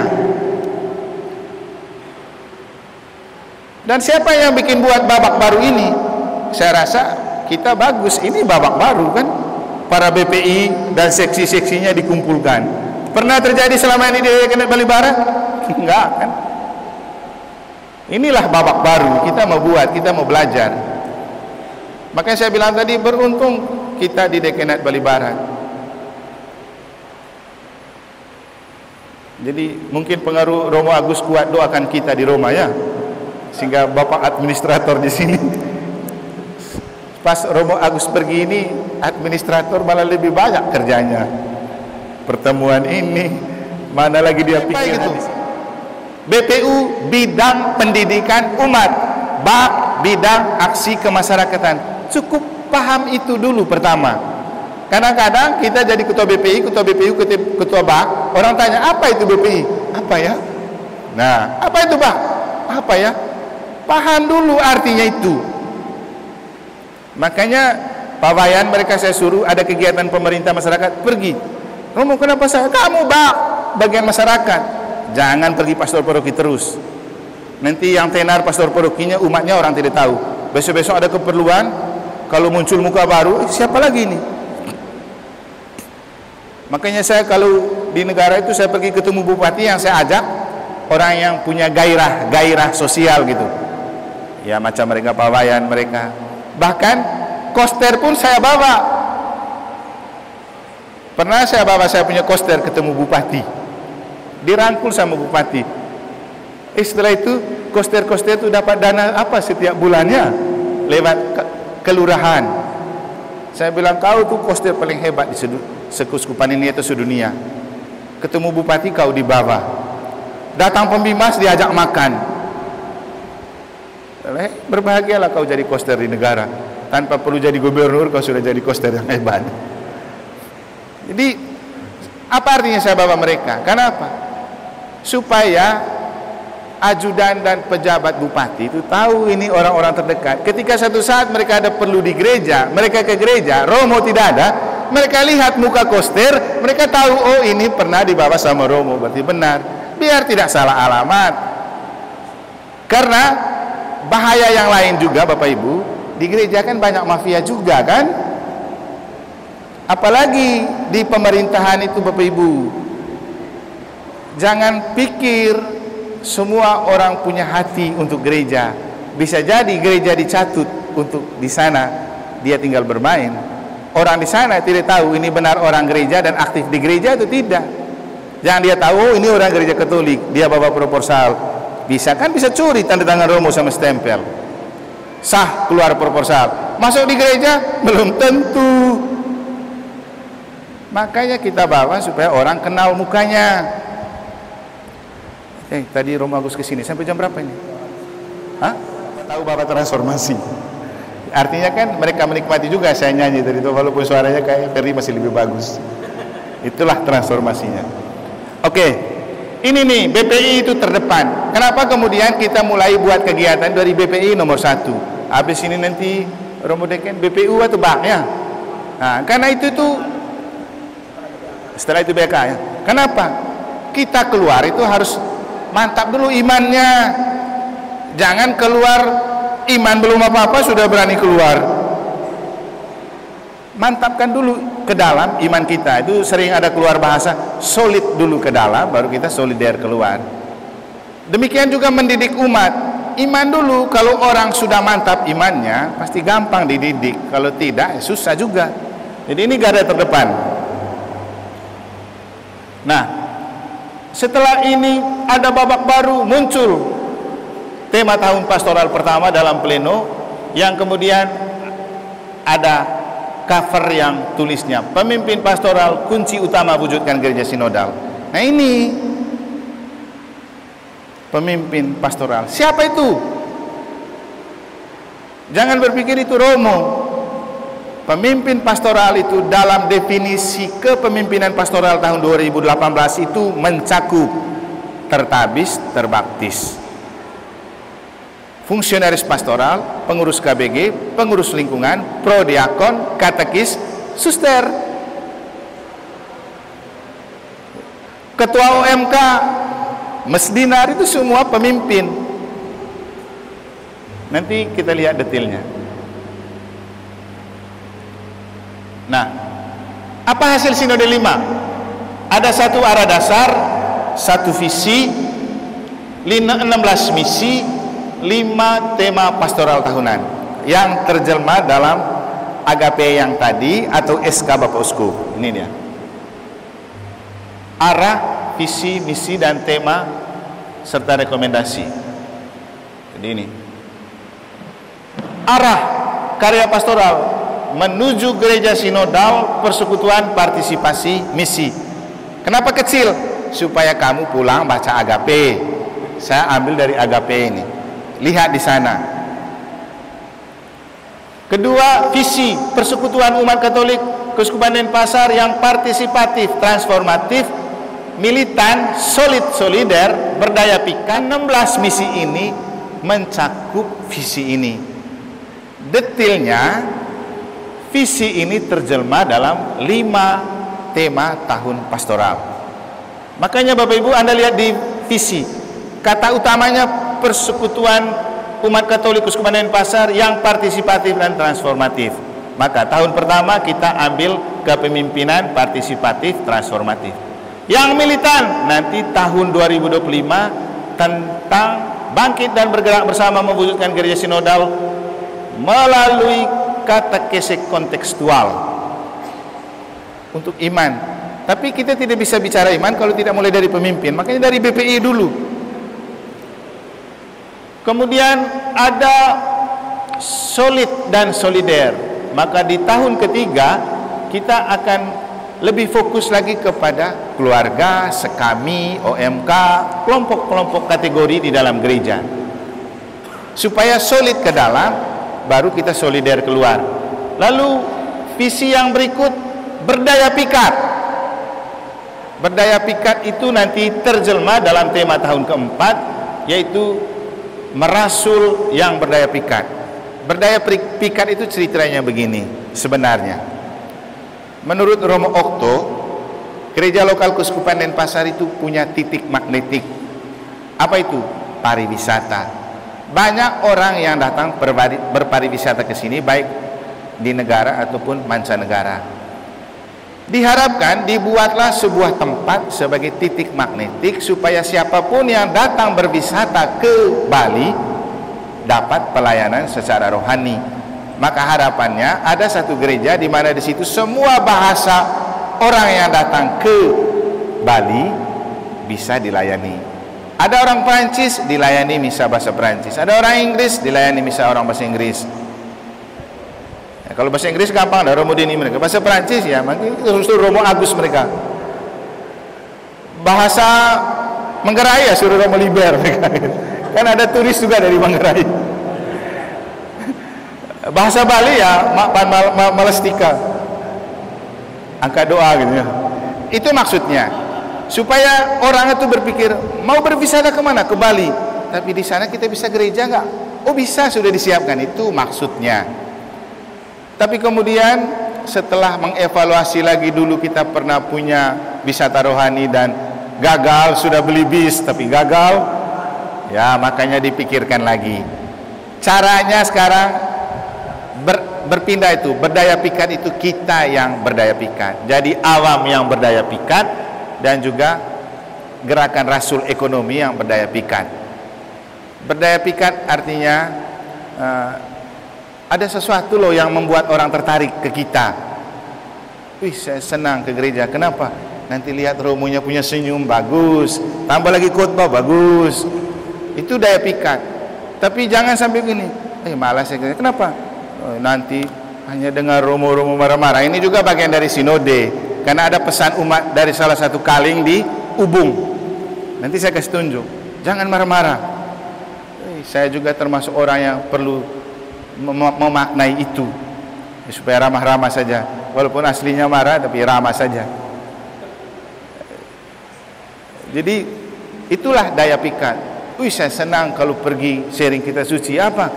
[SPEAKER 1] Dan siapa yang bikin buat babak baru ini? Saya rasa kita bagus, ini babak baru kan, para BPI dan seksi-seksinya dikumpulkan. Pernah terjadi selama ini di Dekanat Bali Barat? Enggak kan? Inilah babak baru, kita mau buat, kita mau belajar. Makanya saya bilang tadi, beruntung kita di Dekanat Bali Barat. Jadi mungkin pengaruh Romo Agus kuat, doakan kita di Roma ya, sehingga Bapak administrator di sini. Pas Romo Agus pergi ini, administrator malah lebih banyak kerjanya. Pertemuan ini, mana lagi dia pikir gitu. BPU bidang pendidikan umat, BAK bidang aksi kemasyarakatan. Cukup paham itu dulu pertama. Kadang-kadang kita jadi ketua BPI, ketua BPU, ketua BAK, orang tanya apa itu BPI? Apa ya? Nah, apa itu BAK? Apa ya? Paham dulu artinya itu. Makanya Pak Wayan mereka saya suruh ada kegiatan pemerintah masyarakat, pergi. Romo kenapa saya? Kamu BAK bagian masyarakat. Jangan pergi pastor paroki terus. Nanti yang tenar pastor parokinya umatnya orang tidak tahu. Besok-besok ada keperluan, kalau muncul muka baru, siapa lagi ini? Makanya saya kalau di negara itu saya pergi ketemu bupati yang saya ajak orang yang punya gairah sosial gitu. Ya macam mereka Pak Wayan mereka. Bahkan koster pun saya bawa. Pernah saya bawa saya punya koster ketemu bupati. Dirangkul sama bupati. Setelah itu koster-koster itu dapat dana apa setiap bulannya lewat kelurahan. Saya bilang kau tuh koster paling hebat di sekuskupan ini atau sedunia. Ketemu bupati kau di bawah. Datang pembimas diajak makan. Berbahagialah kau jadi koster di negara. Tanpa perlu jadi gubernur kau sudah jadi koster yang hebat. Jadi apa artinya saya bawa mereka? Kenapa? Supaya ajudan dan pejabat bupati itu tahu ini orang-orang terdekat. Ketika satu saat mereka ada perlu di gereja, mereka ke gereja, Romo tidak ada, mereka lihat muka koster, mereka tahu oh ini pernah dibawa sama Romo, berarti benar. Biar tidak salah alamat. Karena bahaya yang lain juga Bapak Ibu, Di gereja kan banyak mafia juga kan, apalagi di pemerintahan itu Bapak Ibu. Jangan pikir semua orang punya hati untuk gereja. Bisa jadi gereja dicatut untuk di sana dia tinggal bermain. Orang di sana tidak tahu ini benar orang gereja dan aktif di gereja itu tidak. Jangan dia tahu oh, ini orang gereja Katolik, dia bawa proposal. Bisa kan, bisa curi tanda tangan romo sama stempel. Sah keluar proposal. Masuk di gereja belum tentu. Makanya kita bawa supaya orang kenal mukanya. Tadi Romo Agus kesini sampai jam berapa ini? Hah? Tahu Bapak transformasi. Artinya kan mereka menikmati juga saya nyanyi tadi itu, walaupun suaranya kayak Ferry masih lebih bagus. Itulah transformasinya. Oke, ini nih BPI itu terdepan. Kenapa kemudian kita mulai buat kegiatan dari BPI nomor 1? Habis ini nanti Romo Deken BPU atau BAK ya? Nah, karena itu tuh setelah itu BK ya. Kenapa? Kita keluar itu harus mantap dulu imannya. Jangan keluar iman belum apa-apa sudah berani keluar. Mantapkan dulu ke dalam iman kita. Itu sering ada keluar bahasa solid dulu ke dalam baru kita solider keluar. Demikian juga mendidik umat. Iman dulu, kalau orang sudah mantap imannya pasti gampang dididik. Kalau tidak susah juga. Jadi ini garda terdepan. Nah, setelah ini ada babak baru muncul tema tahun pastoral pertama dalam pleno, yang kemudian ada cover yang tulisnya pemimpin pastoral kunci utama wujudkan gereja sinodal. Nah ini pemimpin pastoral, siapa itu? Jangan berpikir itu Romo. Pemimpin pastoral itu dalam definisi kepemimpinan pastoral tahun 2018 itu mencakup tertabis, terbaptis, fungsionaris pastoral, pengurus KBG, pengurus lingkungan, prodiakon, katekis, suster, ketua OMK, mesdinar, itu semua pemimpin. Nanti kita lihat detailnya. Nah, apa hasil sinode 5? Ada satu arah dasar, satu visi, 16 misi, 5 tema pastoral tahunan yang terjelma dalam Agape yang tadi atau SK Bapak Uskup. Ini dia. Arah, visi, misi dan tema serta rekomendasi. Jadi ini. Arah karya pastoral menuju gereja sinodal, persekutuan, partisipasi, misi. Kenapa kecil? Supaya kamu pulang baca Agape. Saya ambil dari Agape ini. Lihat di sana. Kedua, visi persekutuan umat Katolik Keuskupan Denpasar yang partisipatif, transformatif, militan, solid, solider, berdaya pikat. 16 misi ini mencakup visi ini. Detailnya visi ini terjelma dalam 5 tema tahun pastoral. Makanya Bapak Ibu Anda lihat di visi, kata utamanya persekutuan umat Katolik Keuskupan Denpasar yang partisipatif dan transformatif. Maka tahun pertama kita ambil kepemimpinan partisipatif transformatif. Yang militan nanti tahun 2025 tentang bangkit dan bergerak bersama mewujudkan gereja sinodal melalui katekese kontekstual untuk iman. Tapi kita tidak bisa bicara iman kalau tidak mulai dari pemimpin. Makanya dari BPI dulu. Kemudian ada solid dan solider. Maka di tahun ketiga kita akan lebih fokus lagi kepada keluarga, sekami, OMK, kelompok-kelompok kategori di dalam gereja. Supaya solid ke dalam, baru kita solider keluar. Lalu visi yang berikut, berdaya pikat. Berdaya pikat itu nanti terjelma dalam tema tahun keempat, yaitu merasul yang berdaya pikat. Berdaya pikat itu ceritanya begini sebenarnya. Menurut Romo Okto, gereja lokal Keuskupan Denpasar itu punya titik magnetik. Apa itu? Pariwisata. banyak orang yang datang berpariwisata ke sini, baik di negara ataupun mancanegara. Diharapkan dibuatlah sebuah tempat sebagai titik magnetik supaya siapapun yang datang berwisata ke Bali dapat pelayanan secara rohani. Maka harapannya ada satu gereja di mana di situ semua bahasa orang yang datang ke Bali bisa dilayani. Ada orang Perancis, dilayani misa bahasa Perancis. Ada orang Inggris, dilayani misa orang bahasa Inggris. Ya, kalau bahasa Inggris gampang, ada Romo Deni mereka. Bahasa Perancis ya, mungkin suruh Romo Agus mereka. Bahasa Manggarai ya suruh Romo Liber mereka. Kan ada turis juga dari Manggarai. Bahasa Bali ya Malestika, angka doa gitu ya. Itu maksudnya supaya orang itu berpikir mau berwisata kemana, ke Bali, tapi di sana kita bisa gereja nggak? Oh bisa, sudah disiapkan. Itu maksudnya. Tapi kemudian setelah mengevaluasi lagi, dulu kita pernah punya wisata rohani dan gagal, sudah beli bis tapi gagal ya, makanya dipikirkan lagi caranya. Sekarang berpindah itu, berdaya pikat itu kita yang berdaya pikat, jadi awam yang berdaya pikat, dan juga gerakan rasul ekonomi yang berdaya pikat. Berdaya pikat artinya ada sesuatu loh yang membuat orang tertarik ke kita. Wih, saya senang ke gereja. Kenapa? Nanti lihat romonya punya senyum bagus, tambah lagi khotbah bagus. Itu daya pikat. Tapi jangan sampai gini, malas saya. Kenapa? Nanti hanya dengar romo-romo marah-marah. Ini juga bagian dari sinode, karena ada pesan umat dari salah satu kaling di Ubung. Nanti saya kasih tunjuk, jangan marah-marah. Saya juga termasuk orang yang perlu memaknai itu supaya ramah-ramah saja, walaupun aslinya marah tapi ramah saja. Jadi itulah daya pikat. Saya senang kalau pergi sharing Kitab Suci. Apa?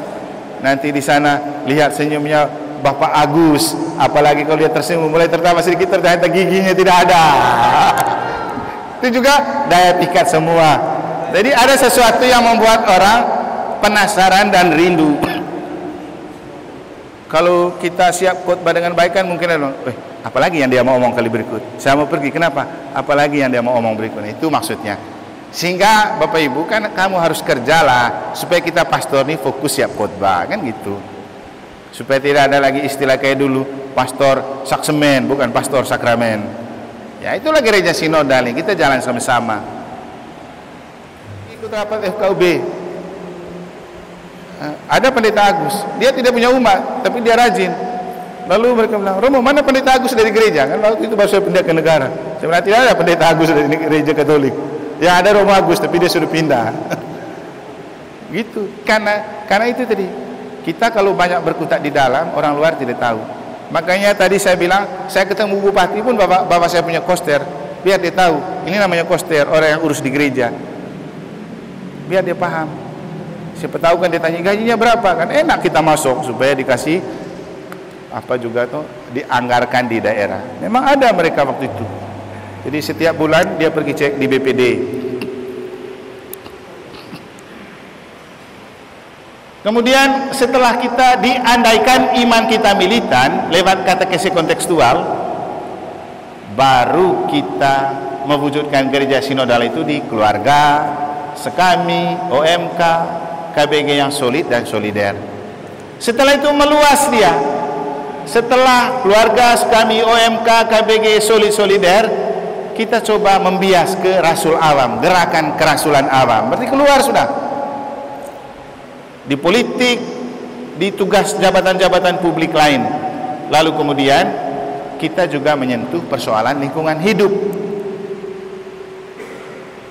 [SPEAKER 1] Nanti di sana lihat senyumnya Bapak Agus, apalagi kalau dia tersenyum mulai tertawa sedikit, ternyata giginya tidak ada. Itu juga daya pikat semua. Jadi ada sesuatu yang membuat orang penasaran dan rindu. Kalau kita siap khotbah dengan baik kan mungkin ada, apalagi yang dia mau omong kali berikut. Saya mau pergi, kenapa? Apalagi yang dia mau omong berikutnya. Itu maksudnya. Sehingga Bapak Ibu, kan kamu harus kerjalah supaya kita pastor nih fokus siap khotbah, kan gitu. Supaya tidak ada lagi istilah kayak dulu, pastor saksemen, bukan pastor sakramen. Ya itulah gereja sinodal nih, kita jalan sama-sama. Ikut rapat FKUB. Ada pendeta Agus, dia tidak punya umat, tapi dia rajin. Lalu mereka bilang, Romo, mana pendeta Agus dari gereja? Kan waktu itu baru saya pindah ke negara. Saya bilang, tidak ada pendeta Agus dari gereja Katolik. Ya ada Romo Agus, tapi dia sudah pindah. Gitu. Karena itu tadi, kita kalau banyak berkutat di dalam, orang luar tidak tahu. Makanya tadi saya bilang, saya ketemu bupati pun bapak saya punya koster, biar dia tahu. Ini namanya koster, orang yang urus di gereja. Biar dia paham. Siapa tahu kan dia tanya gajinya berapa, kan enak kita masuk supaya dikasih apa juga tuh dianggarkan di daerah. Memang ada mereka waktu itu. Jadi setiap bulan dia pergi cek di BPD. Kemudian setelah kita diandaikan iman kita militan lewat katekesi kontekstual, baru kita mewujudkan gereja sinodal itu di keluarga, sekami, OMK, KBG yang solid dan solider. Setelah itu meluas dia. Setelah keluarga, sekami, OMK, KBG, solid, solider, kita coba membias ke rasul awam, gerakan kerasulan awam. Berarti keluar sudah. Di politik, di tugas jabatan-jabatan publik lain. Lalu kemudian kita juga menyentuh persoalan lingkungan hidup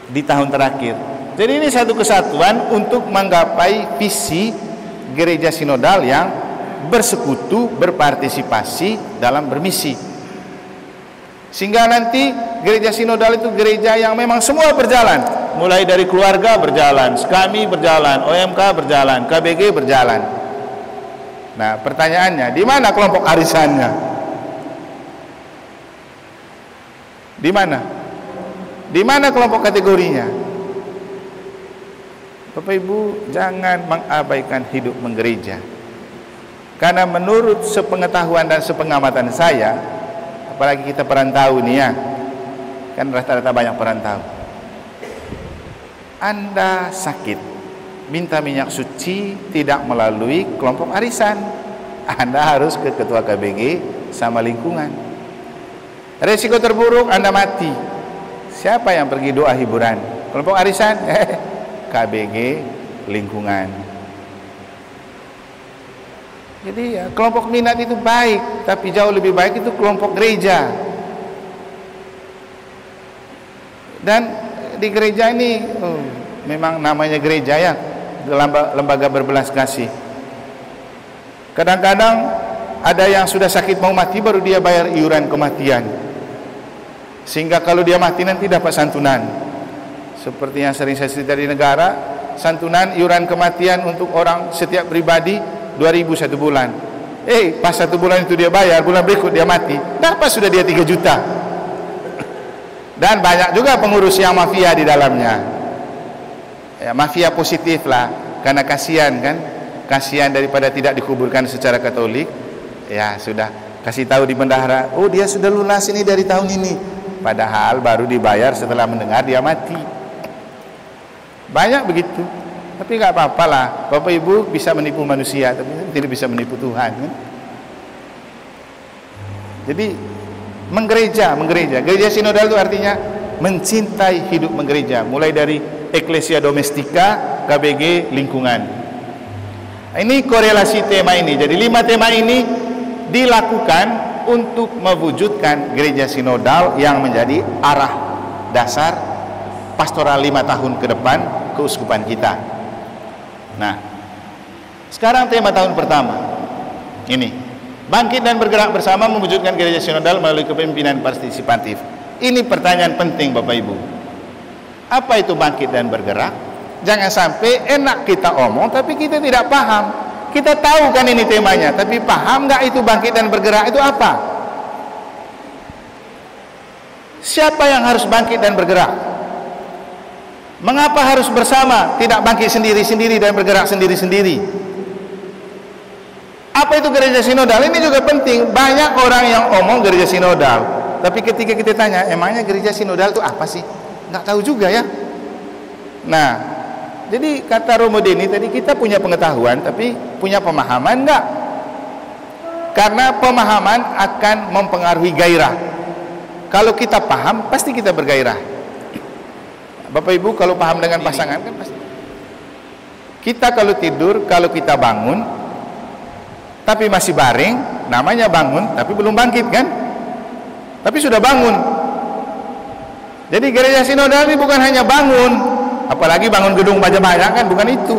[SPEAKER 1] di tahun terakhir. Jadi ini satu kesatuan untuk menggapai visi gereja sinodal yang bersekutu, berpartisipasi dalam bermisi. Sehingga nanti gereja sinodal itu gereja yang memang semua berjalan, mulai dari keluarga berjalan, sekami berjalan, OMK berjalan, KBG berjalan. Nah, pertanyaannya, di mana kelompok arisannya? Di mana? Di mana kelompok kategorinya? Bapak Ibu, jangan mengabaikan hidup menggereja. Karena menurut sepengetahuan dan sepengamatan saya, apalagi kita perantau nih ya, kan rata-rata banyak perantau. Anda sakit, minta minyak suci tidak melalui kelompok arisan, Anda harus ke ketua KBG sama lingkungan. Resiko terburuk Anda mati, siapa yang pergi doa hiburan? Kelompok arisan? KBG lingkungan. Jadi ya, kelompok minat itu baik, tapi jauh lebih baik itu kelompok gereja. Dan di gereja ini memang namanya gereja ya, lembaga berbelas kasih. Kadang-kadang ada yang sudah sakit mau mati baru dia bayar iuran kematian, sehingga kalau dia mati nanti dapat santunan. Seperti yang sering saya cerita di negara, santunan iuran kematian untuk orang setiap pribadi 2.000 satu bulan. Pas 1 bulan itu dia bayar, bulan berikut dia mati, dapat sudah dia 3 juta. Dan banyak juga pengurus yang mafia di dalamnya. Ya, mafia positif lah, karena kasihan kan, kasihan daripada tidak dikuburkan secara Katolik. Ya sudah kasih tahu di bendahara, oh dia sudah lunas ini dari tahun ini, padahal baru dibayar setelah mendengar dia mati. Banyak begitu. Tapi nggak apa-apa lah, Bapak Ibu bisa menipu manusia, tapi tidak bisa menipu Tuhan kan? Jadi menggereja, gereja sinodal itu artinya mencintai hidup menggereja, mulai dari eklesia domestika, KBG, lingkungan. Ini korelasi tema ini. Jadi 5 tema ini dilakukan untuk mewujudkan gereja sinodal yang menjadi arah dasar pastoral 5 tahun ke depan keuskupan kita. Nah, sekarang tema tahun pertama ini, bangkit dan bergerak bersama mewujudkan gereja sinodal melalui kepemimpinan partisipatif. Ini pertanyaan penting Bapak Ibu. Apa itu bangkit dan bergerak? Jangan sampai enak kita omong tapi kita tidak paham. Kita tahu kan ini temanya, tapi paham nggak itu bangkit dan bergerak itu apa? Siapa yang harus bangkit dan bergerak? Mengapa harus bersama, tidak bangkit sendiri-sendiri dan bergerak sendiri-sendiri? Apa itu gereja sinodal? Ini juga penting. Banyak orang yang omong gereja sinodal, tapi ketika kita tanya, emangnya gereja sinodal itu apa sih? Nggak tahu juga ya. Nah, jadi kata Romo Deni tadi, kita punya pengetahuan, tapi punya pemahaman enggak? Karena pemahaman akan mempengaruhi gairah. Kalau kita paham, pasti kita bergairah. Bapak Ibu kalau paham dengan pasangan kan pasti. Kita kalau tidur, kalau kita bangun, tapi masih baring, namanya bangun, tapi belum bangkit kan? Tapi sudah bangun. Jadi gereja sinodal ini bukan hanya bangun, apalagi bangun gedung banyak-banyak kan, bukan itu.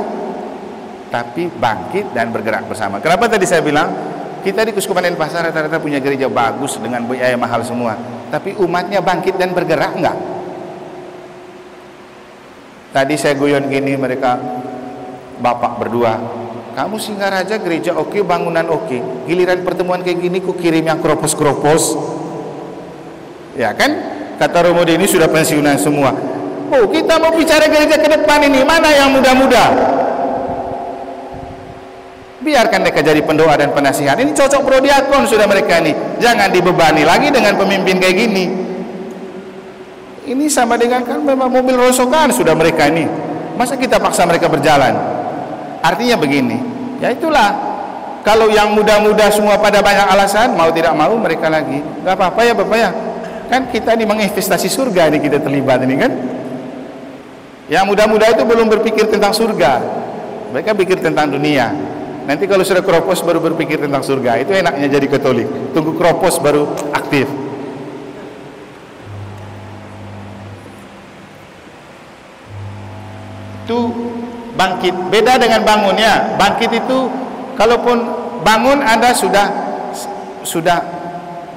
[SPEAKER 1] Tapi bangkit dan bergerak bersama. Kenapa tadi saya bilang kita di Keuskupan Denpasar rata-rata punya gereja bagus dengan biaya mahal semua, tapi umatnya bangkit dan bergerak enggak? Tadi saya guyon gini, mereka bapak berdua, kamu Singaraja gereja oke, bangunan oke, giliran pertemuan kayak gini ku kirim yang kropos-kropos. Ya kan, kata Romo Deni sudah pensiunan semua. Oh, kita mau bicara gereja ke depan ini, mana yang muda-muda? Biarkan mereka jadi pendoa dan penasihat. Ini cocok prodiakon sudah mereka ini. Jangan dibebani lagi dengan pemimpin kayak gini. Ini sama dengan kan memang mobil rosokan sudah mereka ini. Masa kita paksa mereka berjalan? Artinya begini, ya itulah. Kalau yang muda-muda semua pada banyak alasan, mau tidak mau mereka lagi. Gak apa-apa ya Bapak ya. Kan kita ini menginvestasi surga ini, kita terlibat ini kan. Yang muda-muda itu belum berpikir tentang surga. Mereka pikir tentang dunia. Nanti kalau sudah kropos baru berpikir tentang surga. Itu enaknya jadi Katolik. Tunggu kropos baru aktif. Itu bangkit. Beda dengan bangun ya. Bangkit itu kalaupun bangun Anda sudah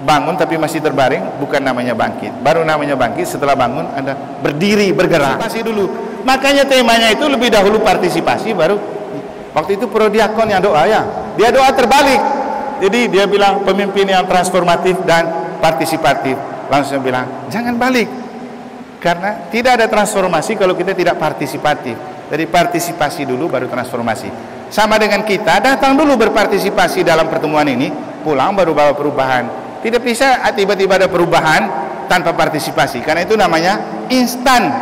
[SPEAKER 1] bangun tapi masih terbaring, bukan namanya bangkit. Baru namanya bangkit setelah bangun Anda berdiri, bergerak. Partisipasi dulu. Makanya temanya itu lebih dahulu partisipasi, baru waktu itu prodiakon yang doa ya. Dia doa terbalik. Jadi dia bilang pemimpin yang transformatif dan partisipatif. Langsung bilang jangan balik. Karena tidak ada transformasi kalau kita tidak partisipatif. Dari partisipasi dulu baru transformasi. Sama dengan kita, datang dulu berpartisipasi dalam pertemuan ini, pulang baru bawa perubahan. Tidak bisa tiba-tiba ada perubahan tanpa partisipasi, karena itu namanya instan.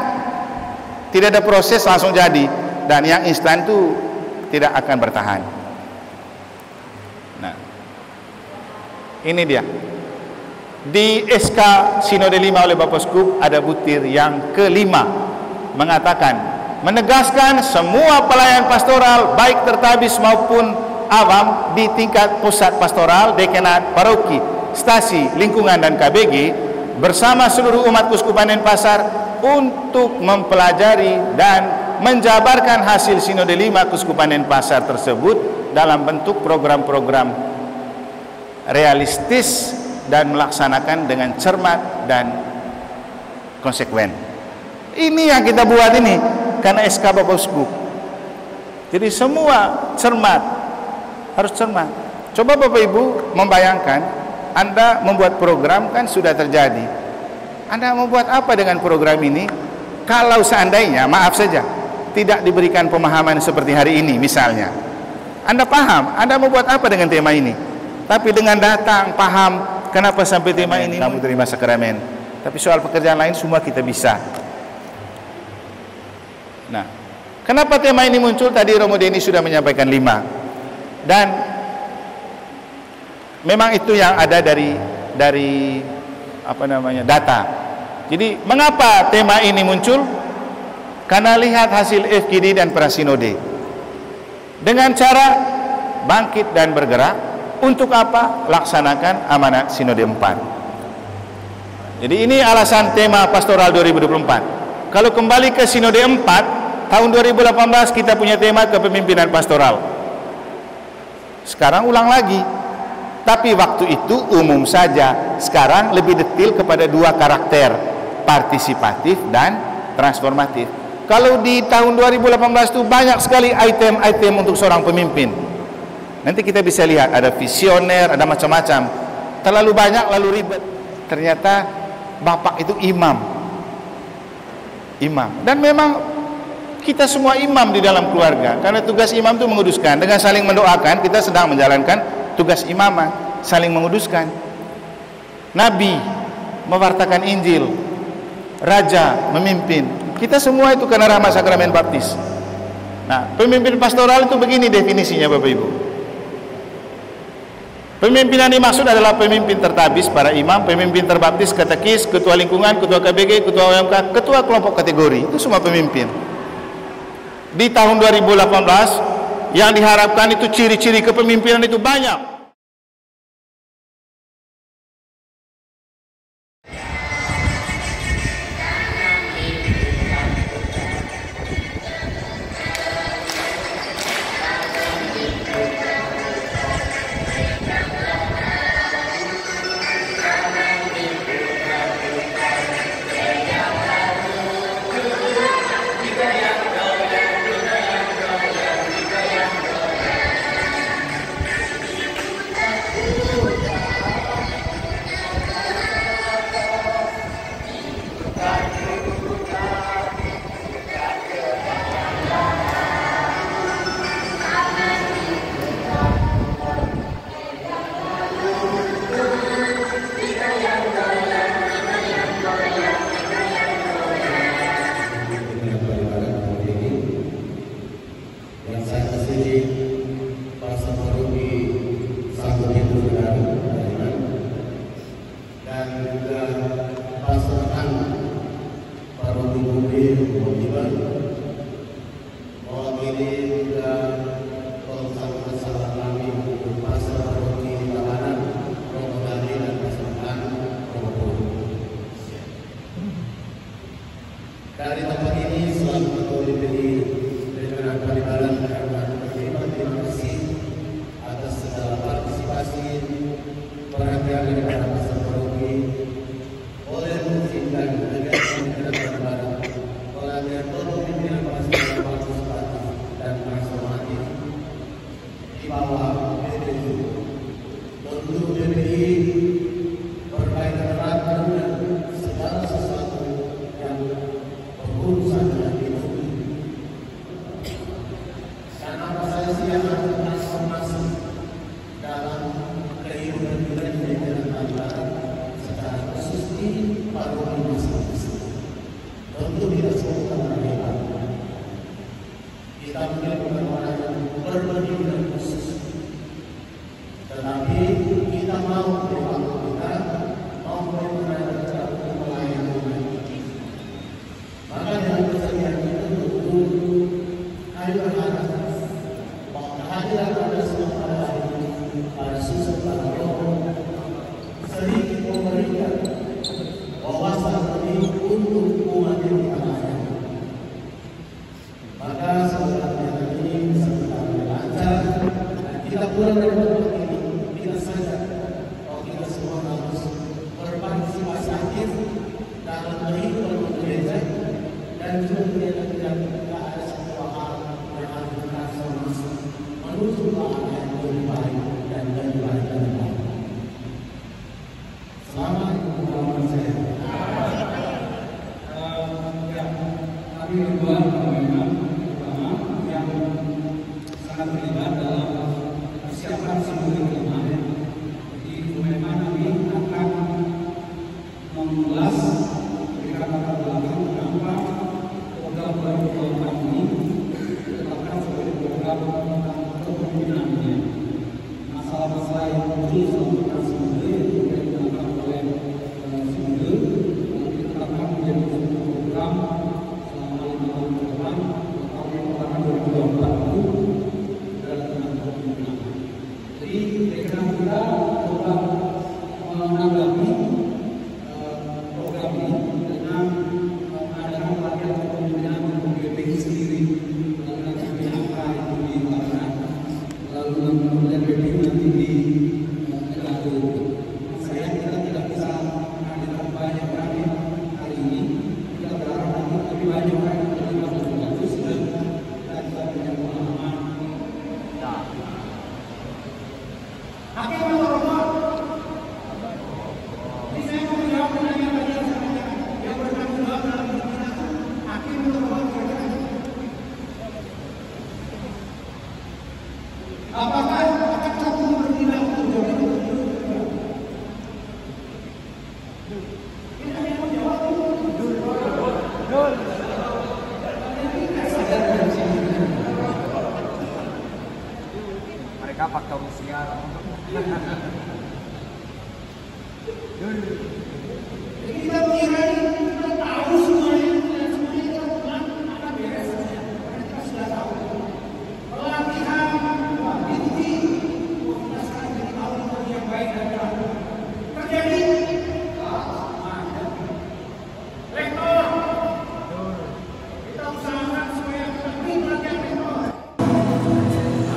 [SPEAKER 1] Tidak ada proses langsung jadi, dan yang instan itu tidak akan bertahan. Nah, ini dia. Di SK Sinode 5 oleh Bapak Uskup ada butir yang kelima, mengatakan, menegaskan semua pelayan pastoral baik tertabis maupun awam di tingkat pusat pastoral, dekanat, paroki, stasi, lingkungan dan KBG bersama seluruh umat Keuskupan Denpasar untuk mempelajari dan menjabarkan hasil Sinode 5 Keuskupan Denpasar tersebut dalam bentuk program-program realistis dan melaksanakan dengan cermat dan konsekuen. Ini yang kita buat ini karena SK Bapak Uskup. Jadi semua cermat, harus cermat. Coba Bapak Ibu membayangkan, Anda membuat program kan sudah terjadi. Anda membuat apa dengan program ini? Kalau seandainya, maaf saja, tidak diberikan pemahaman seperti hari ini misalnya. Anda paham, Anda membuat apa dengan tema ini? Tapi dengan datang, paham, kenapa sampai tema ini kamu terima sakramen. Tapi soal pekerjaan lain semua kita bisa. Nah, kenapa tema ini muncul? Tadi Romo Denny sudah menyampaikan 5. Dan memang itu yang ada dari apa namanya, data. Jadi mengapa tema ini muncul? Karena lihat hasil FGD dan prasinode. Dengan cara bangkit dan bergerak. Untuk apa? Laksanakan amanat Sinode 4. Jadi ini alasan tema pastoral 2024. Kalau kembali ke Sinode 4, tahun 2018 kita punya tema kepemimpinan pastoral. Sekarang ulang lagi. Tapi waktu itu umum saja. Sekarang lebih detail kepada 2 karakter, partisipatif dan transformatif. Kalau di tahun 2018 itu banyak sekali item-item untuk seorang pemimpin. Nanti kita bisa lihat ada visioner, ada macam-macam. Terlalu banyak lalu ribet. Ternyata bapak itu imam. Dan memang kita semua imam di dalam keluarga. Karena tugas imam itu menguduskan. Dengan saling mendoakan, kita sedang menjalankan tugas imamah, saling menguduskan. Nabi mewartakan Injil, raja memimpin. Kita semua itu karena rahmat sakramen baptis. Nah, pemimpin pastoral itu begini definisinya Bapak Ibu. Pemimpinan dimaksud adalah pemimpin tertabis, para imam, pemimpin terbaptis, katekis, ketua lingkungan, ketua KBG, ketua OMK, ketua kelompok kategori. Itu semua pemimpin. Di tahun 2018 yang diharapkan itu ciri-ciri kepemimpinan itu banyak.
[SPEAKER 2] Dari tempat ini selalu diberi dengan paribalan karena terima kasih atas segala partisipasi perhatian dari para pastor paroki oleh mengizinkan negara barat pelatihan pemimpinan pastor dan transformatif di bawah baru masing-masing. Tentu tidak semua orang hebat. Kita mungkin bukan orang yang berpendidikan khusus, tetapi kita mau membantu kita, mau memperbaiki pelayanan kita. Maka dengan kesediaan itu tentu hari berharap bahwa kehadiran Anda semua pada hari ini pada susun pada roh sedikit memberikan wawasan lebih untuk umat yang kita layani. Maka sebenarnya ini bisa kita lancar dan kita pulang dari tempat ini kita sadar bahwa kita semua harus berpartisipasi aktif dalam kehidupan gereja dan juga tidak ada sebuah hal yang harus kita transformasi menuju ke arah yang lebih baik dan lebih baik dan lebih baik. Selamat pengalaman saya.
[SPEAKER 3] Kami berdua memang pertama yang sangat terlibat dalam persiapan sebelum kemarin. Jadi memang kami akan mengulas berikan latar belakang kenapa program ini ditetapkan sebagai program kepemimpinannya. Masalah-masalah yang muncul selama seminggu yang dilakukan oleh seminggu ditetapkan menjadi program selama 5 tahun ke depan tahun pertama 2024 itu adalah tentang kepemimpinan. Jadi kita coba menanggapi program ini dengan mengadakan pelatihan kepemimpinan untuk BPI sendiri, lalu nanti BPK itu di Tangerang, lalu kemudian BPI nanti di Kedatu. Saya kita tidak bisa menghadirkan banyak kami hari ini. Kita berharap nanti lebih banyak kami terlibat lebih bagus dan kita punya pengalaman. Hakim Al-Rahman, ini saya mau menjawab pertanyaan tadi yang bertanggung jawab dalam penggunaan Hakim Al-Rahman. Apakah akan kamu bertindak untuk jawab? Kita yang menjawab mereka faktor usia. Kita mengira kita tahu semuanya dan semuanya kita pulang akan beres saja. Kita sudah tahu. Pelatihan inti kita sekarang jadi tahu yang baik dan benar. Terjadi rektor. Kita usahakan supaya kita beri pelatihan rektor.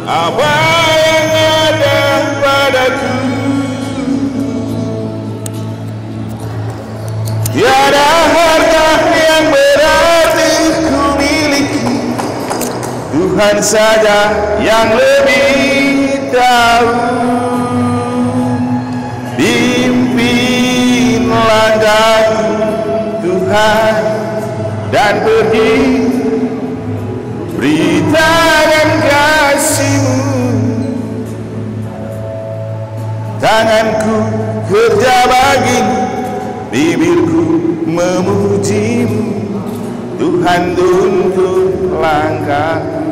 [SPEAKER 1] Apa yang ada padaku, tiada harta yang berarti ku miliki, Tuhan saja yang lebih tahu. Pimpin langkahku Tuhan dan pergi, beritakan kasih-Mu. Tanganku kerja bagi-Mu, bibirku memuji-Mu, Tuhan tuntun langkahku.